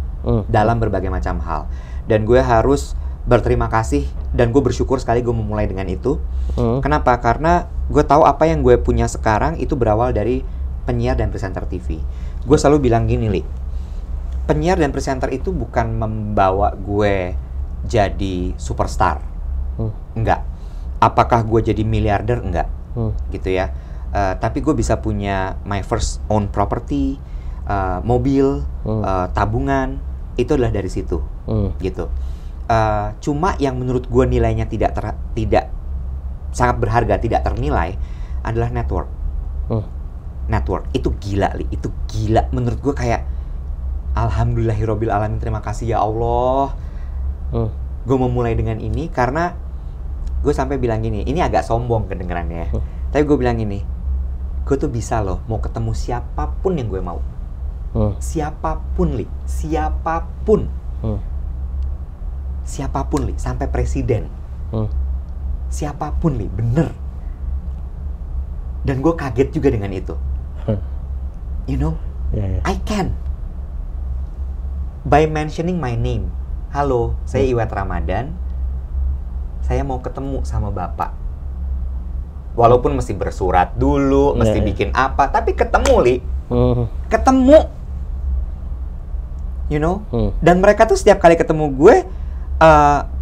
dan gue harus berterima kasih dan gue bersyukur sekali gue memulai dengan itu. Kenapa? Karena gue tahu apa yang gue punya sekarang itu berawal dari penyiar dan presenter TV. Gue selalu bilang gini, Li, penyiar dan presenter itu bukan membawa gue jadi superstar, enggak. Apakah gue jadi miliarder? Enggak, gitu ya. Tapi gue bisa punya my first own property, mobil, tabungan, itu adalah dari situ, gitu. Cuma yang menurut gue nilainya tidak sangat berharga, tidak ternilai adalah network. Network itu gila, Li. Itu gila. Menurut gue kayak alhamdulillahirabbil alamin, terima kasih ya Allah. Gue mau mulai dengan ini karena gue sampai bilang gini, ini agak sombong kedengerannya. Tapi gue bilang gini, gue tuh bisa loh mau ketemu siapapun yang gue mau. Siapapun, Li. Siapapun. Siapapun, Li. Sampai presiden. Siapapun, Li. Bener. Dan gue kaget juga dengan itu. You know, I can. By mentioning my name. Halo, saya Iwet Ramadan. Saya mau ketemu sama Bapak. Walaupun mesti bersurat dulu, mesti bikin apa, tapi ketemu, Li. Ketemu. You know? Dan mereka tuh setiap kali ketemu gue,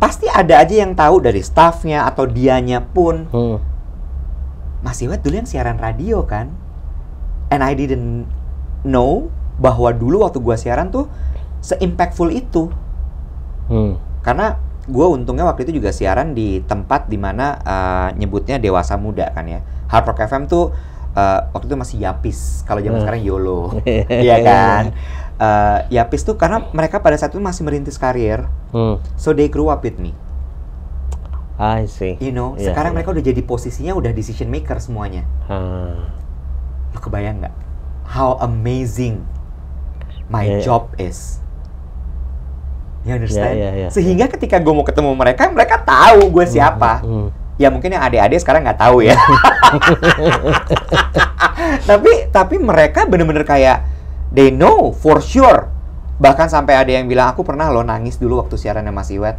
pasti ada aja yang tahu dari staffnya atau dianya pun. Mas Iwet dulu yang siaran radio kan? And I didn't know bahwa dulu waktu gue siaran tuh se-impactful itu. Karena gue untungnya waktu itu juga siaran di tempat dimana nyebutnya dewasa muda kan ya. Hard Rock FM tuh waktu itu masih Yapis. Kalau zaman sekarang YOLO. Iya kan? Yapis tuh karena mereka pada saat itu masih merintis karir. So they grew up with me. I see. You know, sekarang mereka udah jadi posisinya udah decision maker semuanya. Lo kebayang nggak? How amazing my job is. You understand? Sehingga ketika gue mau ketemu mereka, mereka tahu gue siapa. Ya mungkin yang adik-adik sekarang nggak tahu ya. tapi mereka bener-bener kayak they know for sure. Bahkan sampai ada yang bilang, aku pernah lo nangis dulu waktu siarannya Mas Iwet.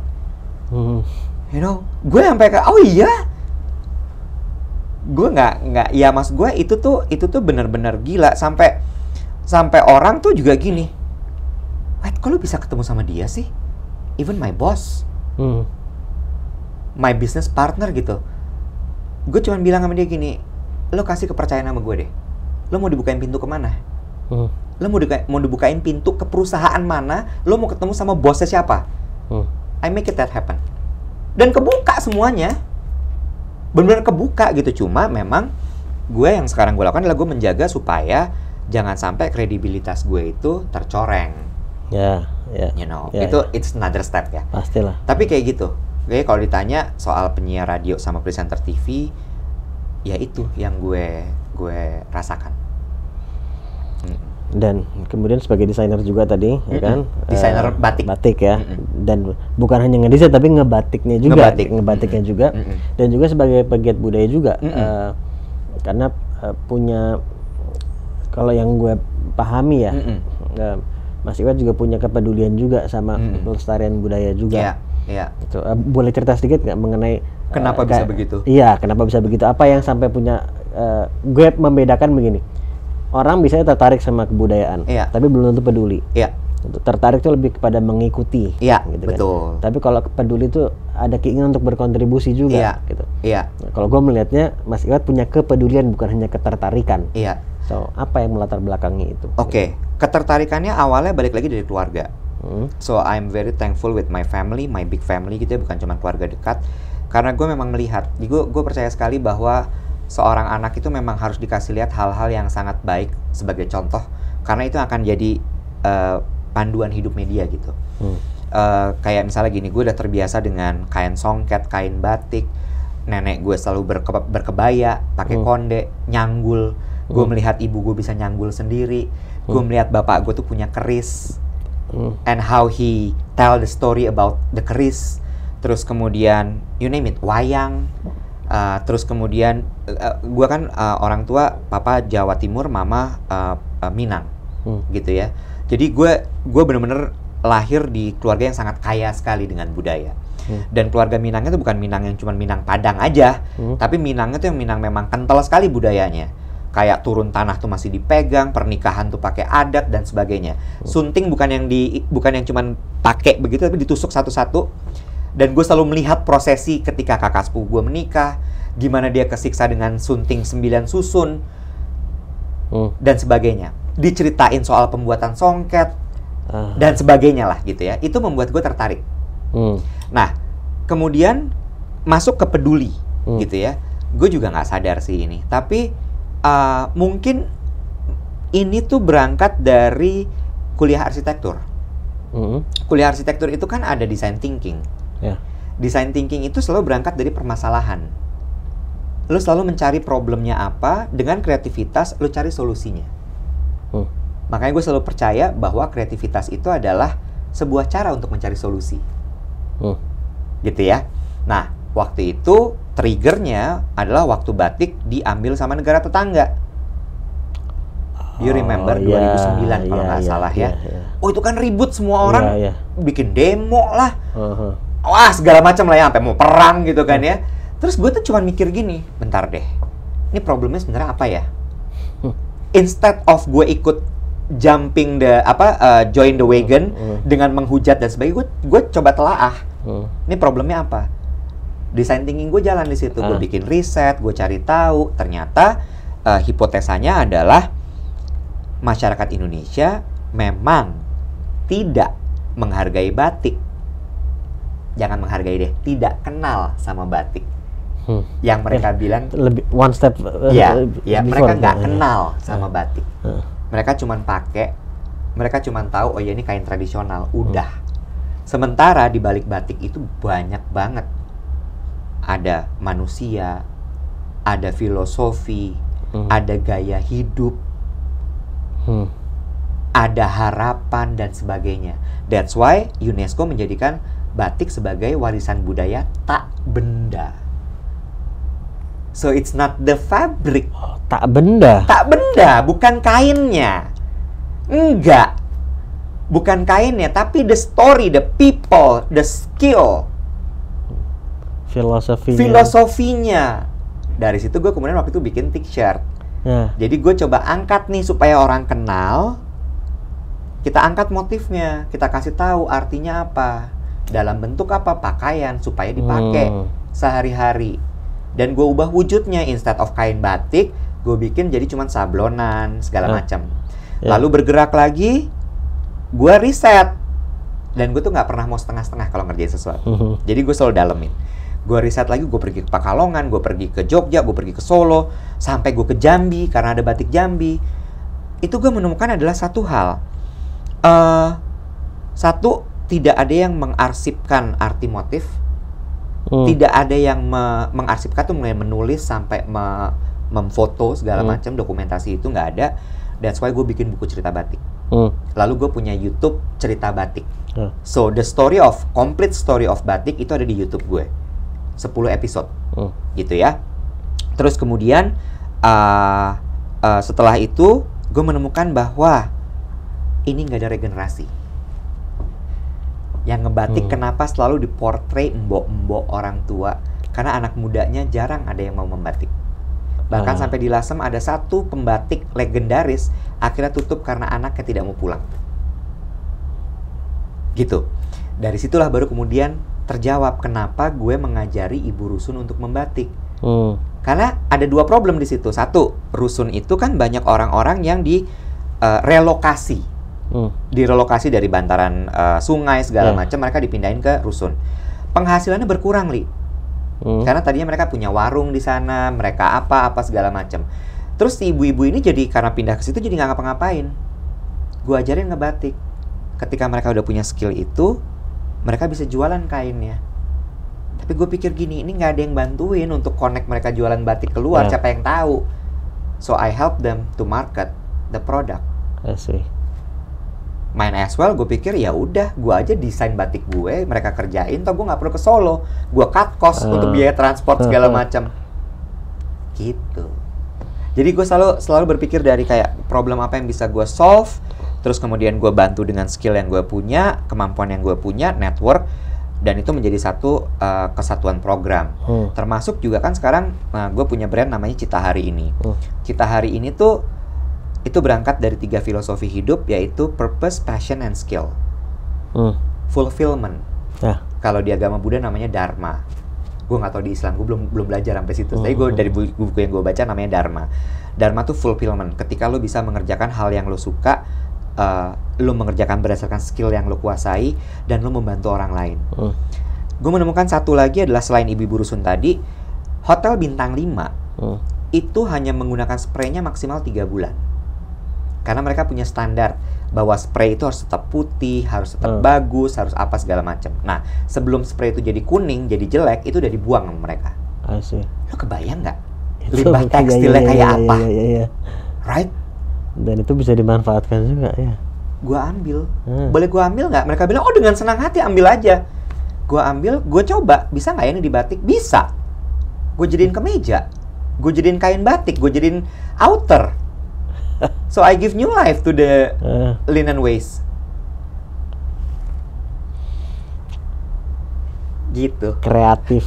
You know, gue sampai kayak, oh iya. Gue nggak, ya mas gue itu tuh bener-bener gila. Sampai orang tuh juga gini, Wait, kok lo bisa ketemu sama dia sih? Even my boss, my business partner gitu. Gue cuma bilang sama dia gini, lo kasih kepercayaan sama gue deh. Lo mau dibukain pintu kemana? Lo mau dibukain pintu ke perusahaan mana? Lo mau ketemu sama bosnya siapa? I make it that happen. Dan kebuka semuanya. Benar-benar kebuka gitu. Cuma memang gue yang sekarang gue lakukan adalah gue menjaga supaya jangan sampai kredibilitas gue itu tercoreng. You know, it's another step ya. Pastilah. Tapi kayak gitu. Kayak kalau ditanya soal penyiar radio sama presenter TV, ya itu yang gue rasakan. Dan kemudian sebagai desainer juga tadi, ya kan? Desainer batik ya. Dan bukan hanya ngedesain tapi ngebatiknya juga, ngebatiknya juga. Dan juga sebagai pegiat budaya juga, karena punya, kalau yang gue pahami ya, Mas Iwet juga punya kepedulian juga sama pelestarian budaya juga. Gitu. Boleh cerita sedikit nggak mengenai kenapa bisa begitu? Iya, kenapa bisa begitu? Apa yang sampai punya? Gue membedakan begini. Orang bisa tertarik sama kebudayaan, tapi belum tentu peduli. Tertarik itu lebih kepada mengikuti, gitu betul. Kan. Tapi kalau peduli itu ada keinginan untuk berkontribusi juga, gitu. Nah, kalau gue melihatnya, Mas Iwet punya kepedulian bukan hanya ketertarikan. So, apa yang melatar belakangi itu? Oke, ketertarikannya awalnya balik lagi dari keluarga. So I'm very thankful with my family, my big family gitu ya, bukan cuma keluarga dekat. Karena gue memang melihat, gue percaya sekali bahwa seorang anak itu memang harus dikasih lihat hal-hal yang sangat baik sebagai contoh, karena itu akan jadi panduan hidup media gitu. Kayak misalnya gini, gue udah terbiasa dengan kain songket, kain batik. Nenek gue selalu berkebaya, pakai konde, nyanggul. Gue melihat ibu gue bisa nyanggul sendiri. Gue melihat bapak gue tuh punya keris. And how he tell the story about the keris. Terus kemudian, you name it, wayang. Terus kemudian gue kan orang tua, papa Jawa Timur, mama Minang, gitu ya. Jadi gue bener-bener lahir di keluarga yang sangat kaya sekali dengan budaya. Dan keluarga Minangnya itu bukan Minang yang cuma Minang Padang aja, tapi Minangnya tuh yang Minang memang kental sekali budayanya. Kayak turun tanah tuh masih dipegang, pernikahan tuh pakai adat dan sebagainya. Sunting bukan yang cuma pakai begitu, tapi ditusuk satu-satu. Dan gue selalu melihat prosesi ketika kakak sepupu gue menikah, gimana dia kesiksa dengan sunting 9 susun, dan sebagainya. Diceritain soal pembuatan songket, dan sebagainya lah gitu ya. Itu membuat gue tertarik. Nah, kemudian masuk ke peduli. gitu ya. Gue juga nggak sadar sih ini. Tapi mungkin ini tuh berangkat dari kuliah arsitektur. Kuliah arsitektur itu kan ada design thinking. Design thinking itu selalu berangkat dari permasalahan. Lu selalu mencari problemnya apa, dengan kreativitas lu cari solusinya. Makanya gue selalu percaya bahwa kreativitas itu adalah sebuah cara untuk mencari solusi. Gitu ya. Nah, waktu itu triggernya adalah waktu batik diambil sama negara tetangga. You remember 2009 kalau nggak salah ya. Oh, itu kan ribut, semua orang bikin demo lah. Wah, segala macam lah ya, sampai mau perang gitu kan ya. Terus gue tuh cuma mikir gini, bentar deh. Ini problemnya sebenarnya apa ya? Instead of gue ikut jumping join the wagon dengan menghujat dan sebagainya, gue coba telaah. Ini problemnya apa? Design thinking gue jalan di situ. Gue bikin riset, gue cari tahu. Ternyata hipotesanya adalah masyarakat Indonesia memang tidak menghargai batik. Jangan menghargai deh, tidak kenal sama batik. Yang mereka bilang lebih one step. Mereka nggak kenal sama batik. Mereka cuman pakai, mereka cuman tahu oh ya ini kain tradisional, udah. Sementara di balik batik itu banyak banget. Ada manusia, ada filosofi, ada gaya hidup, ada harapan dan sebagainya. That's why UNESCO menjadikan batik sebagai warisan budaya tak benda. So it's not the fabric. Tak benda? Tak benda, bukan kainnya. Enggak. Bukan kainnya, tapi the story, the people, the skill. Filosofinya. Dari situ gue kemudian waktu itu bikin t-shirt. Jadi gue coba angkat nih supaya orang kenal. Kita angkat motifnya, kita kasih tahu artinya apa. Dalam bentuk apa, pakaian, supaya dipakai sehari-hari. Dan gue ubah wujudnya, instead of kain batik, gue bikin jadi cuman sablonan, segala macam. Lalu bergerak lagi, gue riset. Dan gue tuh nggak pernah mau setengah-setengah kalau ngerjain sesuatu. Jadi gue selalu dalemin. Gue riset lagi, gue pergi ke Pekalongan, gue pergi ke Jogja, gue pergi ke Solo, sampai gue ke Jambi, karena ada batik Jambi. Itu gue menemukan adalah satu hal. Satu, tidak ada yang mengarsipkan arti motif. Tidak ada yang mengarsipkan tuh mulai menulis sampai memfoto segala macam, dokumentasi itu nggak ada. That's why gue bikin buku cerita batik. Lalu gue punya YouTube cerita batik. So the complete story of batik itu ada di YouTube gue, 10 episode, gitu ya. Terus kemudian setelah itu gue menemukan bahwa ini nggak ada regenerasi. Yang ngebatik kenapa selalu diportray embok-embok orang tua? Karena anak mudanya jarang ada yang mau membatik. Bahkan sampai di Lasem ada satu pembatik legendaris akhirnya tutup karena anaknya tidak mau pulang. Gitu. Dari situlah baru kemudian terjawab kenapa gue mengajari ibu rusun untuk membatik. Karena ada dua problem di situ. Satu, rusun itu kan banyak orang-orang yang direlokasi. Direlokasi dari bantaran sungai segala macam, mereka dipindahin ke rusun. Penghasilannya berkurang, Li. Karena tadinya mereka punya warung di sana, mereka apa segala macam. Terus si ibu-ibu ini jadi karena pindah ke situ jadi nggak ngapa-ngapain. Gue ajarin ngebatik. Ketika mereka udah punya skill itu, mereka bisa jualan kainnya. Tapi gue pikir gini, ini nggak ada yang bantuin untuk connect mereka jualan batik keluar, siapa yang tahu? So I help them to market the product. I see. Main as well, gue pikir ya udah, gue aja desain batik gue, mereka kerjain, toh gue nggak perlu ke Solo, gue cut cost untuk biaya transport segala macam, gitu. Jadi gue selalu berpikir dari kayak problem apa yang bisa gue solve, terus kemudian gue bantu dengan skill yang gue punya, kemampuan yang gue punya, network, dan itu menjadi satu kesatuan program. Termasuk juga kan sekarang gue punya brand namanya Cita Hari Ini. Cita Hari Ini tuh itu berangkat dari 3 filosofi hidup, yaitu purpose, passion, and skill. Fulfillment. Kalau di agama Buddha namanya dharma. Gue nggak tahu di Islam, gue belum belajar sampai situ. Tapi gue dari buku yang gue baca namanya dharma. Dharma tuh fulfillment. Ketika lo bisa mengerjakan hal yang lo suka, lo mengerjakan berdasarkan skill yang lo kuasai, dan lo membantu orang lain. Gue menemukan satu lagi adalah selain ibu-ibu rusun tadi, Hotel bintang 5 itu hanya menggunakan spraynya maksimal 3 bulan. Karena mereka punya standar bahwa spray itu harus tetap putih, harus tetap bagus, harus apa segala macam. Nah, sebelum spray itu jadi kuning, jadi jelek, itu udah dibuang sama mereka. I see. Lo kebayang nggak? Limbah tekstilnya kayak apa? Iya. Right? Dan itu bisa dimanfaatkan juga ya. Gua ambil. Boleh gua ambil nggak? Mereka bilang, oh dengan senang hati ambil aja. Gua ambil, gua coba. Bisa nggak ya ini di batik? Bisa. Gue jadiin kemeja. Gue jadiin kain batik. Gue jadiin outer. So I give new life to the linen waste. Gitu. Kreatif.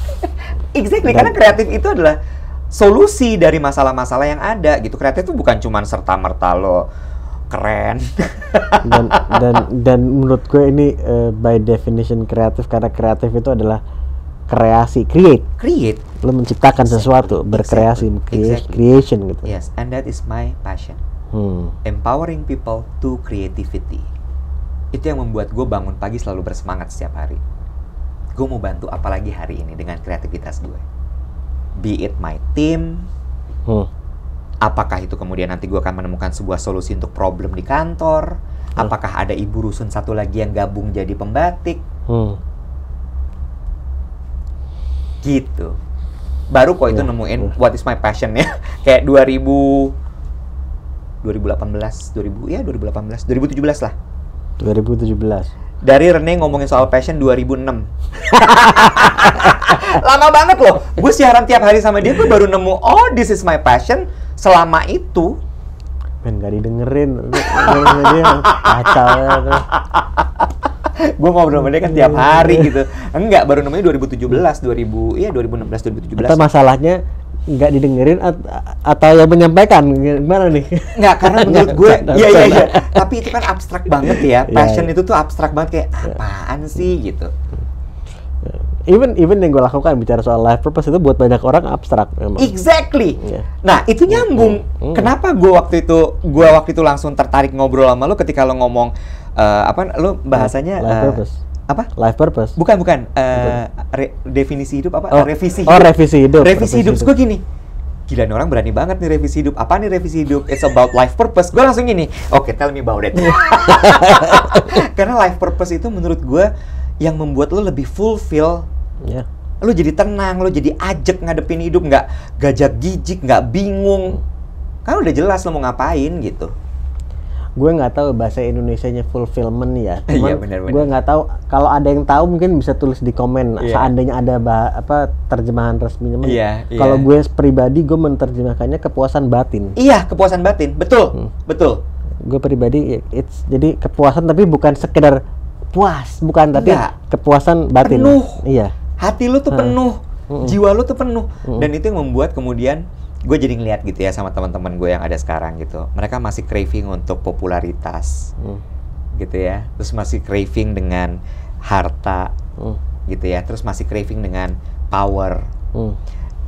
Exactly. Karena kreatif itu adalah solusi dari masalah-masalah yang ada gitu. Kreatif itu bukan cuma serta-merta lo keren. dan menurut gue ini by definition kreatif, karena kreatif itu adalah kreasi, create. Lo menciptakan sesuatu, berkreasi, creation gitu. Yes, and that is my passion. Empowering people to creativity. Itu yang membuat gue bangun pagi selalu bersemangat setiap hari. Gue mau bantu apalagi hari ini dengan kreativitas gue. Be it my team. Apakah itu kemudian nanti gue akan menemukan sebuah solusi untuk problem di kantor? Apakah ada ibu rusun satu lagi yang gabung jadi pembatik? Gitu. Baru kok itu nemuin what is my passion ya. Kayak 2017 lah. 2017. Dari Rene ngomongin soal passion 2006. Lama banget loh. Gue siaran tiap hari sama dia, gue baru nemu, oh this is my passion selama itu. Men, gak didengerin. Kacau ya. Gue ngobrol sama dia kan tiap hari gitu. Enggak, baru nemunya 2016, 2017. Atau masalahnya nggak didengerin atau yang menyampaikan gimana nih? Nggak, karena menurut gue iya. Tapi itu kan abstrak banget ya. Passion itu tuh abstrak banget, kayak apaan sih gitu. Even yang gue lakukan bicara soal life purpose itu buat banyak orang abstrak memang. Exactly. Nah, itu nyambung. Kenapa gue waktu itu langsung tertarik ngobrol sama lo ketika lo ngomong lo bahasanya life purpose. Apa? Life purpose. Bukan. Definisi hidup apa? Revisi hidup. Oh, revisi hidup. Revisi hidup. Gue gini. Gila, nih orang berani banget nih revisi hidup. Apa nih revisi hidup? It's about life purpose. Gue langsung gini. Oke, tell me about it. Karena life purpose itu menurut gue yang membuat lo lebih fulfill. Lo jadi tenang, lo jadi ajak ngadepin hidup, nggak gajak-gijik, nggak bingung. Kan udah jelas lo mau ngapain gitu. Gue nggak tahu bahasa Indonesianya fulfillment ya. Iya, Cuman benar. gue nggak tahu. Kalau ada yang tahu mungkin bisa tulis di komen. Seandainya ada terjemahan resminya. Kalau gue pribadi, gue menerjemahkannya kepuasan batin. Iya, kepuasan batin. Betul. Betul. Gue pribadi, jadi kepuasan tapi bukan sekedar puas, bukan, tapi kepuasan batin. Penuh. Iya. Hati lu tuh penuh. Jiwa lu tuh penuh. Dan itu yang membuat kemudian gue jadi ngeliat gitu ya sama teman-teman gue yang ada sekarang gitu. Mereka masih craving untuk popularitas, gitu ya. Terus masih craving dengan harta, gitu ya. Terus masih craving dengan power.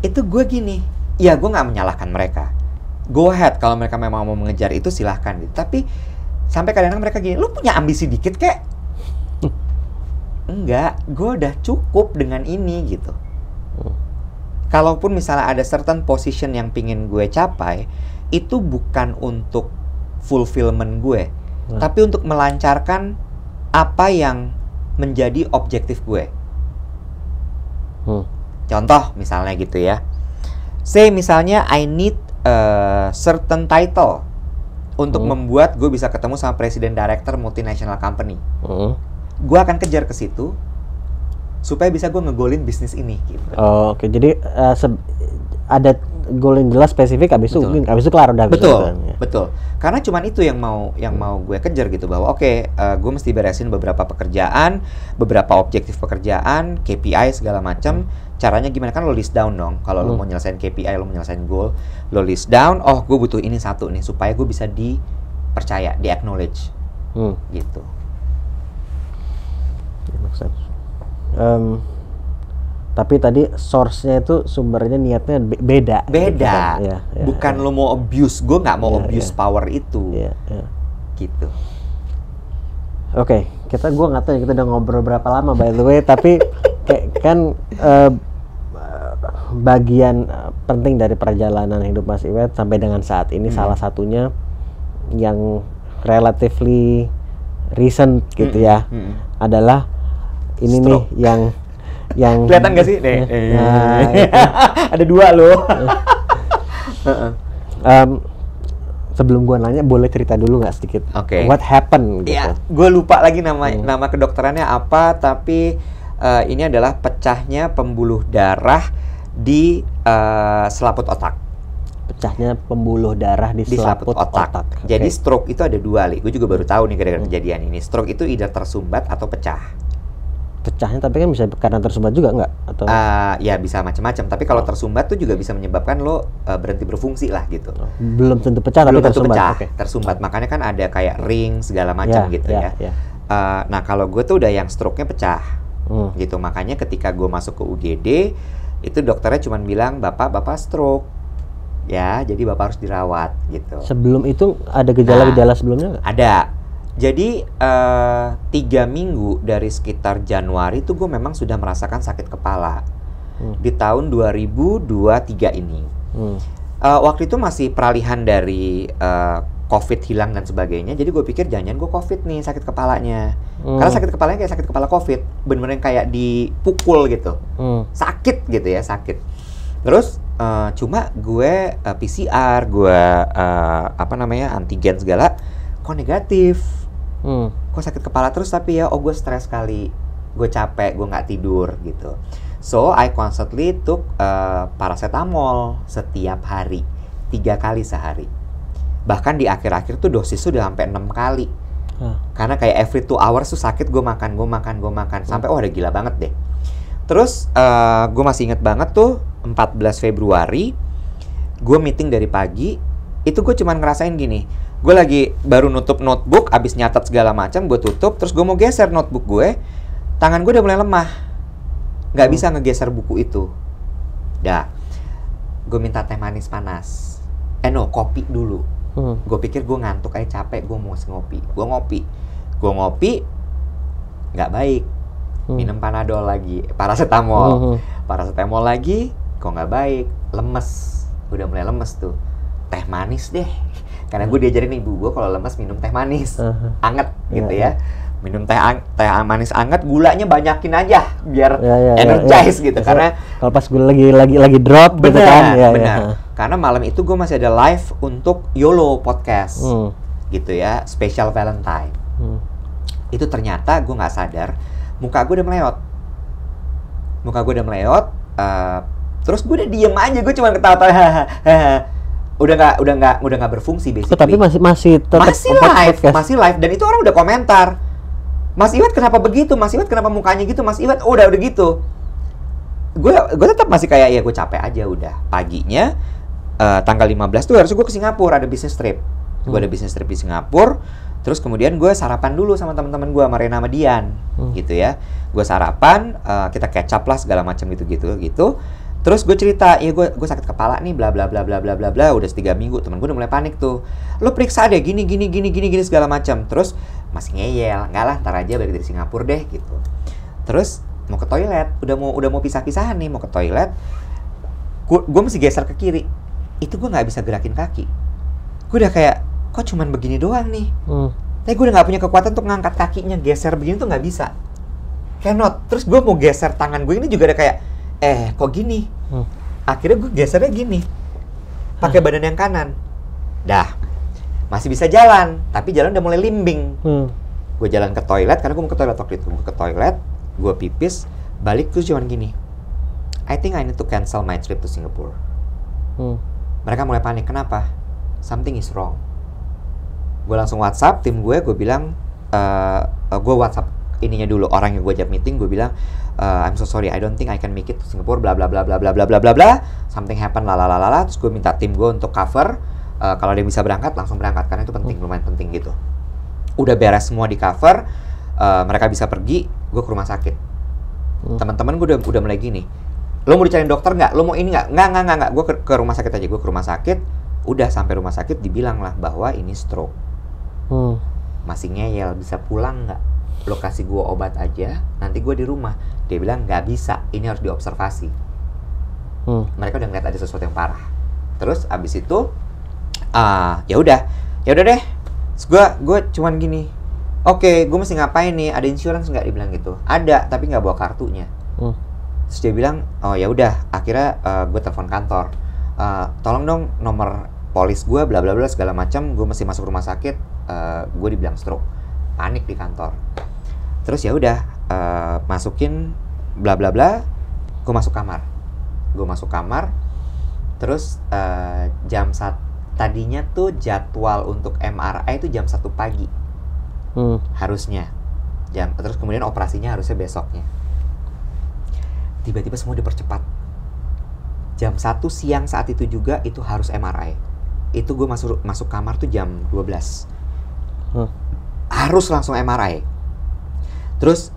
Itu gue gini, ya gue nggak menyalahkan mereka. Go ahead, kalau mereka memang mau mengejar itu silahkan gitu. Tapi sampai kadang-kadang mereka gini, lu punya ambisi dikit kek? Enggak, gue udah cukup dengan ini gitu. Kalaupun misalnya ada certain position yang pingin gue capai, itu bukan untuk fulfillment gue, tapi untuk melancarkan apa yang menjadi objektif gue. Contoh misalnya gitu ya. Say misalnya I need a certain title untuk membuat gue bisa ketemu sama presiden director multinational company. Gue akan kejar ke situ supaya bisa gue ngegolin bisnis ini gitu. Oke. Jadi ada goal yang jelas spesifik, habis itu kelar udah. Betul. Karena cuman itu yang mau gue kejar gitu, bahwa gue mesti beresin beberapa pekerjaan, beberapa objektif pekerjaan, KPI segala macam. Caranya gimana, kan lo list down dong. Kalau lo mau nyelesain KPI, lo mau nyelesain goal, lo list down. Oh, gue butuh ini satu nih supaya gue bisa dipercaya, di acknowledge, gitu. Tapi tadi source-nya itu sumbernya niatnya beda. Ya. Bukan lo mau abuse, gue nggak mau abuse power itu. Gitu. Oke, gue nggak tahu kita udah ngobrol berapa lama by the way, tapi kayak kan bagian penting dari perjalanan hidup Mas Iwet sampai dengan saat ini, salah satunya yang relatively recent gitu ya, adalah ini stroke. Nih yang kelihatan gak sih? Ada 2 loh. Sebelum gua nanya, boleh cerita dulu nggak sedikit? Oke. What happened? Gitu. Ya, gue lupa lagi nama kedokterannya apa, tapi ini adalah pecahnya pembuluh darah di selaput otak. Pecahnya pembuluh darah di selaput otak. Jadi stroke itu ada 2, Li. Gue juga baru tahu nih gara-gara kejadian ini. Stroke itu either tersumbat atau pecah. Pecahnya tapi kan bisa karena tersumbat juga nggak? Atau ya bisa macam-macam. Tapi kalau tersumbat tuh juga bisa menyebabkan lo berhenti berfungsi lah gitu. Belum tentu pecah, belum tapi tentu tersumbat. Pecah, tersumbat. Makanya kan ada kayak ring segala macam gitu ya. Nah kalau gue tuh udah yang stroke-nya pecah gitu. Makanya ketika gue masuk ke UGD itu dokternya cuma bilang bapak stroke. Ya, jadi bapak harus dirawat gitu. Sebelum itu ada gejala-gejala sebelumnya nggak? Ada. Jadi 3 minggu dari sekitar Januari tuh gue memang sudah merasakan sakit kepala di tahun 2023 ini. Waktu itu masih peralihan dari COVID hilang dan sebagainya. Jadi gue pikir jangan-jangan gue COVID nih sakit kepalanya. Karena sakit kepalanya kayak sakit kepala COVID, bener-bener kayak dipukul gitu, sakit gitu ya, sakit. Terus cuma gue PCR, gue antigen segala, kok negatif. Kok sakit kepala terus tapi ya, gue stres sekali, gue capek, gue nggak tidur gitu. So I constantly took paracetamol setiap hari, 3 kali sehari. Bahkan di akhir-akhir tuh dosis udah sampai 6 kali. Karena kayak every 2 hours tuh sakit, gue makan. Sampai udah gila banget deh. Terus gue masih inget banget tuh 14 Februari, gue meeting dari pagi. Itu gue cuman ngerasain gini, gue lagi baru nutup notebook, abis nyatet segala macam, gue tutup, terus gue mau geser notebook gue, tangan gue udah mulai lemah, nggak bisa ngegeser buku itu. Gue minta teh manis panas, kopi dulu. Gue pikir gue ngantuk aja, capek, gue mau ngopi. Gue ngopi, nggak baik. Minum Panadol lagi, paracetamol lagi, kok nggak baik, lemes, udah mulai lemes tuh. Teh manis deh, karena gue diajarin ibu gue kalau lemes minum teh manis, anget gitu ya. Minum teh manis anget, gulanya banyakin aja biar energize gitu. Karena kalau pas gue lagi drop gitu kan. Benar. Karena malam itu gue masih ada live untuk YOLO podcast gitu ya, special Valentine. Itu ternyata gue nggak sadar, muka gue udah meleot. Terus gue udah diem aja, gue cuma ketawa-tawa. udah nggak berfungsi basically. Tapi masih tetap masih live dan itu orang udah komentar, Mas Iwet kenapa begitu, Mas Iwet kenapa mukanya gitu, Mas Iwet udah gitu. Gue tetap masih kayak ya gue capek aja udah. Paginya tanggal 15 tuh harusnya gue ke Singapura, ada business trip. Gue ada business trip di Singapura. Terus kemudian gue sarapan dulu sama teman-teman gue, sama Rena sama Dian gitu ya. Gue sarapan, kita catch up lah segala macam gitu. Terus gue cerita, ya gue sakit kepala nih, bla bla bla bla bla bla bla, udah 3 minggu. Temen gue udah mulai panik tuh. Lo periksa deh gini segala macam. Terus masih ngeyel, enggak lah, ntar aja balik dari Singapura deh gitu. Terus mau ke toilet, udah mau pisah-pisahan nih, mau ke toilet. Gue mesti geser ke kiri. Itu gue nggak bisa gerakin kaki. Gue udah kayak, kok cuman begini doang nih. Tapi gue udah nggak punya kekuatan untuk ngangkat kakinya, geser begini tuh nggak bisa. Cannot. Terus gue mau geser tangan gue ini juga ada kayak, kok gini? Akhirnya gue gesernya gini, pakai badan yang kanan. Masih bisa jalan, tapi jalan udah mulai limbing. Gue jalan ke toilet, karena gue mau ke toilet waktu itu. Gue ke toilet, gue pipis, balik tuh cuman gini. I think I need to cancel my trip to Singapore. Mereka mulai panik, kenapa? Something is wrong. Gue langsung WhatsApp tim gue bilang, gue WhatsApp ininya dulu, orang yang gue ajak meeting, gue bilang, I'm so sorry, I don't think I can make it to Singapore, bla bla bla bla bla bla bla bla bla, something happen, lalalala. Terus gue minta tim gue untuk cover, kalau dia bisa berangkat langsung berangkat, karena itu penting, lumayan penting gitu. Udah beres semua di cover, mereka bisa pergi, gue ke rumah sakit. Teman-teman gue udah mulai gini, lo mau dicariin dokter nggak? Lo mau ini nggak? Nggak. Gue ke rumah sakit aja. Gue ke rumah sakit, udah sampai rumah sakit dibilang lah bahwa ini stroke. Masih ngeyel, bisa pulang nggak? Lo kasih gue obat aja, nanti gue di rumah. Dia bilang nggak bisa, ini harus diobservasi. Mereka udah ngeliat ada sesuatu yang parah. Terus abis itu ya udah deh. Gue cuman gini, oke, gue mesti ngapain nih? Ada insurance nggak? Dibilang gitu. Ada, tapi nggak bawa kartunya. Terus dia bilang, oh ya udah. Akhirnya gue telepon kantor. Tolong dong nomor polis gue, bla bla bla segala macam. Gue mesti masuk rumah sakit. Gue dibilang stroke. Panik di kantor. Terus ya udah, masukin bla bla bla. Gue masuk kamar. Terus jam 1. Tadinya tuh jadwal untuk MRI itu jam 1 pagi. Harusnya. Terus kemudian operasinya harusnya besoknya. Tiba-tiba semua dipercepat. Jam 1 siang saat itu juga itu harus MRI. Itu gue masuk kamar tuh jam 12. Harus langsung MRI. Terus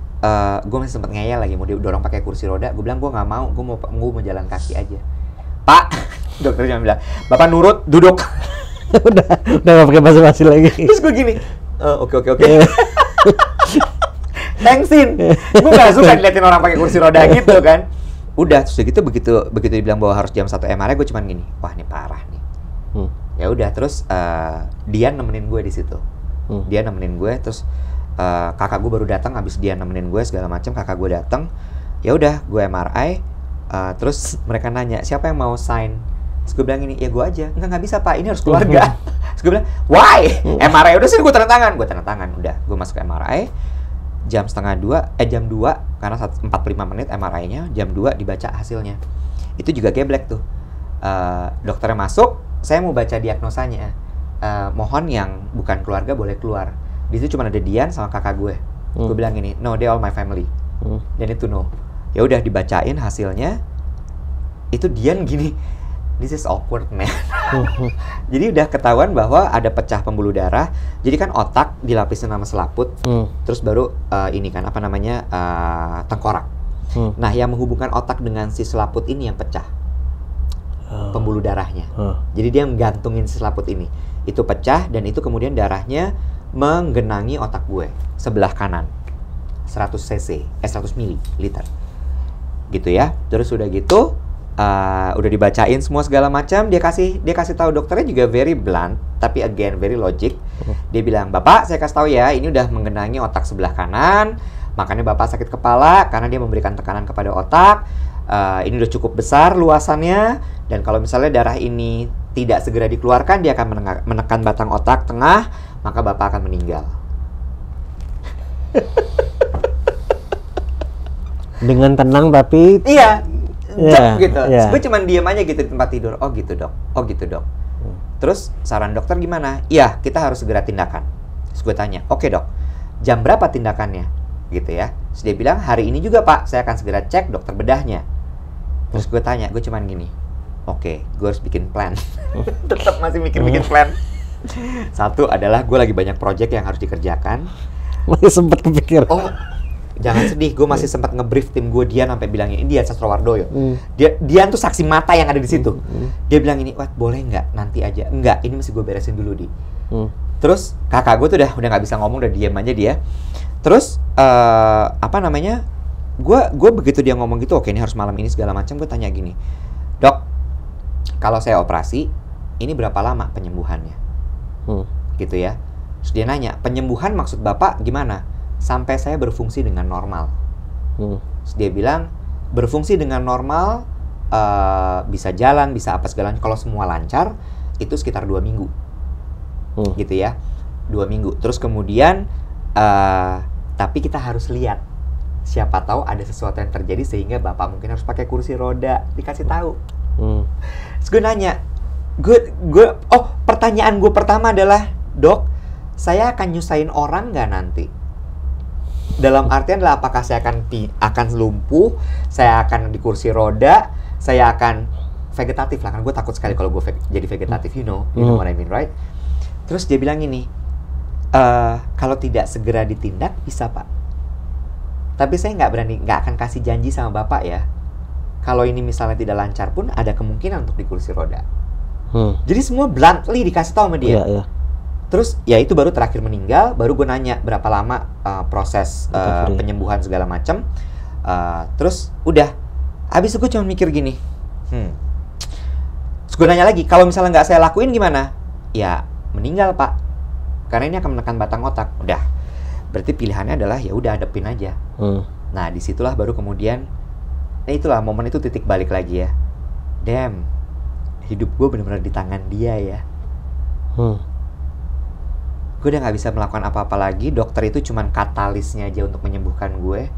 gue masih sempet ngeyel lagi, mau didorong pakai kursi roda. Gue bilang gue nggak mau, gue mau jalan kaki aja. Pak, dokter cuma bilang, Bapak nurut, duduk. udah nggak pakai basa-basi lagi. Terus gue gini, oke. Thanksin. Gue nggak suka diliatin orang pakai kursi roda gitu kan. Udah, terus begitu dibilang bahwa harus jam 1 MRI, gue cuman gini, wah ini parah nih. Ya udah, terus Dian nemenin gue di situ. Dia nemenin gue, terus kakak gue baru datang, abis dia nemenin gue segala macam, kakak gue datang. Ya udah, gue MRI. Terus mereka nanya, siapa yang mau sign? Terus gue bilang ini, ya gue aja. Enggak bisa Pak, ini harus keluarga. Terus gue bilang, why? MRI udah sih, gue tanda tangan. Udah, gue masuk ke MRI. Jam 2:30, jam 2, karena 45 menit MRI-nya, jam 2 dibaca hasilnya. Itu juga geblek tuh. Dokternya masuk, saya mau baca diagnosanya. Mohon yang bukan keluarga boleh keluar. Di situ cuma ada Dian sama kakak gue. Gue bilang gini, no, they all my family. Dan itu no. Ya udah dibacain hasilnya. Itu Dian gini, this is awkward man. Jadi udah ketahuan bahwa ada pecah pembuluh darah. Jadi kan otak dilapisin sama selaput. Terus baru ini kan apa namanya tengkorak. Nah yang menghubungkan otak dengan si selaput ini yang pecah. Pembuluh darahnya. Jadi dia menggantungin si selaput ini. Itu pecah dan itu kemudian darahnya menggenangi otak gue sebelah kanan. 100 ml. Gitu ya. Terus udah gitu udah dibacain semua segala macam, dia kasih tahu, dokternya juga very blunt tapi again very logic. Dia bilang, Bapak saya kasih tahu ya, ini udah menggenangi otak sebelah kanan, makanya Bapak sakit kepala karena dia memberikan tekanan kepada otak. Ini udah cukup besar luasannya, dan kalau misalnya darah ini tidak segera dikeluarkan, dia akan menekan batang otak tengah, maka Bapak akan meninggal. Dengan tenang tapi iya, gitu. Gue cuman diem aja gitu di tempat tidur. Oh gitu dok. Terus saran dokter gimana? Iya, kita harus segera tindakan. Terus gue tanya, oke dok, jam berapa tindakannya? Gitu ya. Terus dia bilang, hari ini juga Pak, saya akan segera cek dokter bedahnya. Terus gue tanya, gue cuman gini, oke, gue harus bikin plan. Tetap masih bikin plan. Satu adalah gue lagi banyak project yang harus dikerjakan. Masih sempat kepikir. Oh, jangan sedih, gue masih sempat nge-brief tim gue, Dian sampai bilang ini, Dian Sastrowardoyo. Dian tuh saksi mata yang ada di situ. Dia bilang ini, wah boleh nggak nanti aja? Enggak, ini mesti gue beresin dulu di. Terus kakak gue tuh udah nggak bisa ngomong, udah diem aja dia. Terus apa namanya? Gue begitu dia ngomong gitu, oke ini harus malam ini segala macam. Gue tanya gini, dok, kalau saya operasi, ini berapa lama penyembuhannya? Gitu ya. Terus dia nanya, penyembuhan maksud Bapak gimana? Sampai saya berfungsi dengan normal. Terus dia bilang, berfungsi dengan normal, bisa jalan, bisa apa segala. Kalau semua lancar, itu sekitar 2 minggu. Gitu ya, 2 minggu. Terus kemudian, tapi kita harus lihat. Siapa tahu ada sesuatu yang terjadi sehingga Bapak mungkin harus pakai kursi roda. Dikasih tahu. Terus gue nanya, pertanyaan gue pertama adalah, dok, saya akan nyusahin orang nggak nanti? Dalam artian adalah apakah saya akan lumpuh, saya akan di kursi roda, saya akan vegetatif lah, kan gue takut sekali kalau gue jadi vegetatif, you know what I mean, right? Terus dia bilang ini, kalau tidak segera ditindak bisa Pak, tapi saya nggak akan kasih janji sama Bapak ya, kalau ini misalnya tidak lancar pun ada kemungkinan untuk di kursi roda. Jadi semua bluntly dikasih tahu sama dia. Terus ya itu baru terakhir meninggal, baru gue nanya berapa lama proses penyembuhan segala macam. Terus udah, habis itu gue cuma mikir gini, Terus gue nanya lagi, kalau misalnya nggak saya lakuin gimana? Ya meninggal Pak, karena ini akan menekan batang otak. Udah, berarti pilihannya adalah ya udah hadapin aja. Nah disitulah baru kemudian, nah itulah momen itu titik balik lagi ya. Damn, hidup gue benar-benar di tangan dia ya. Gue udah nggak bisa melakukan apa-apa lagi. Dokter itu cuman katalisnya aja untuk menyembuhkan gue.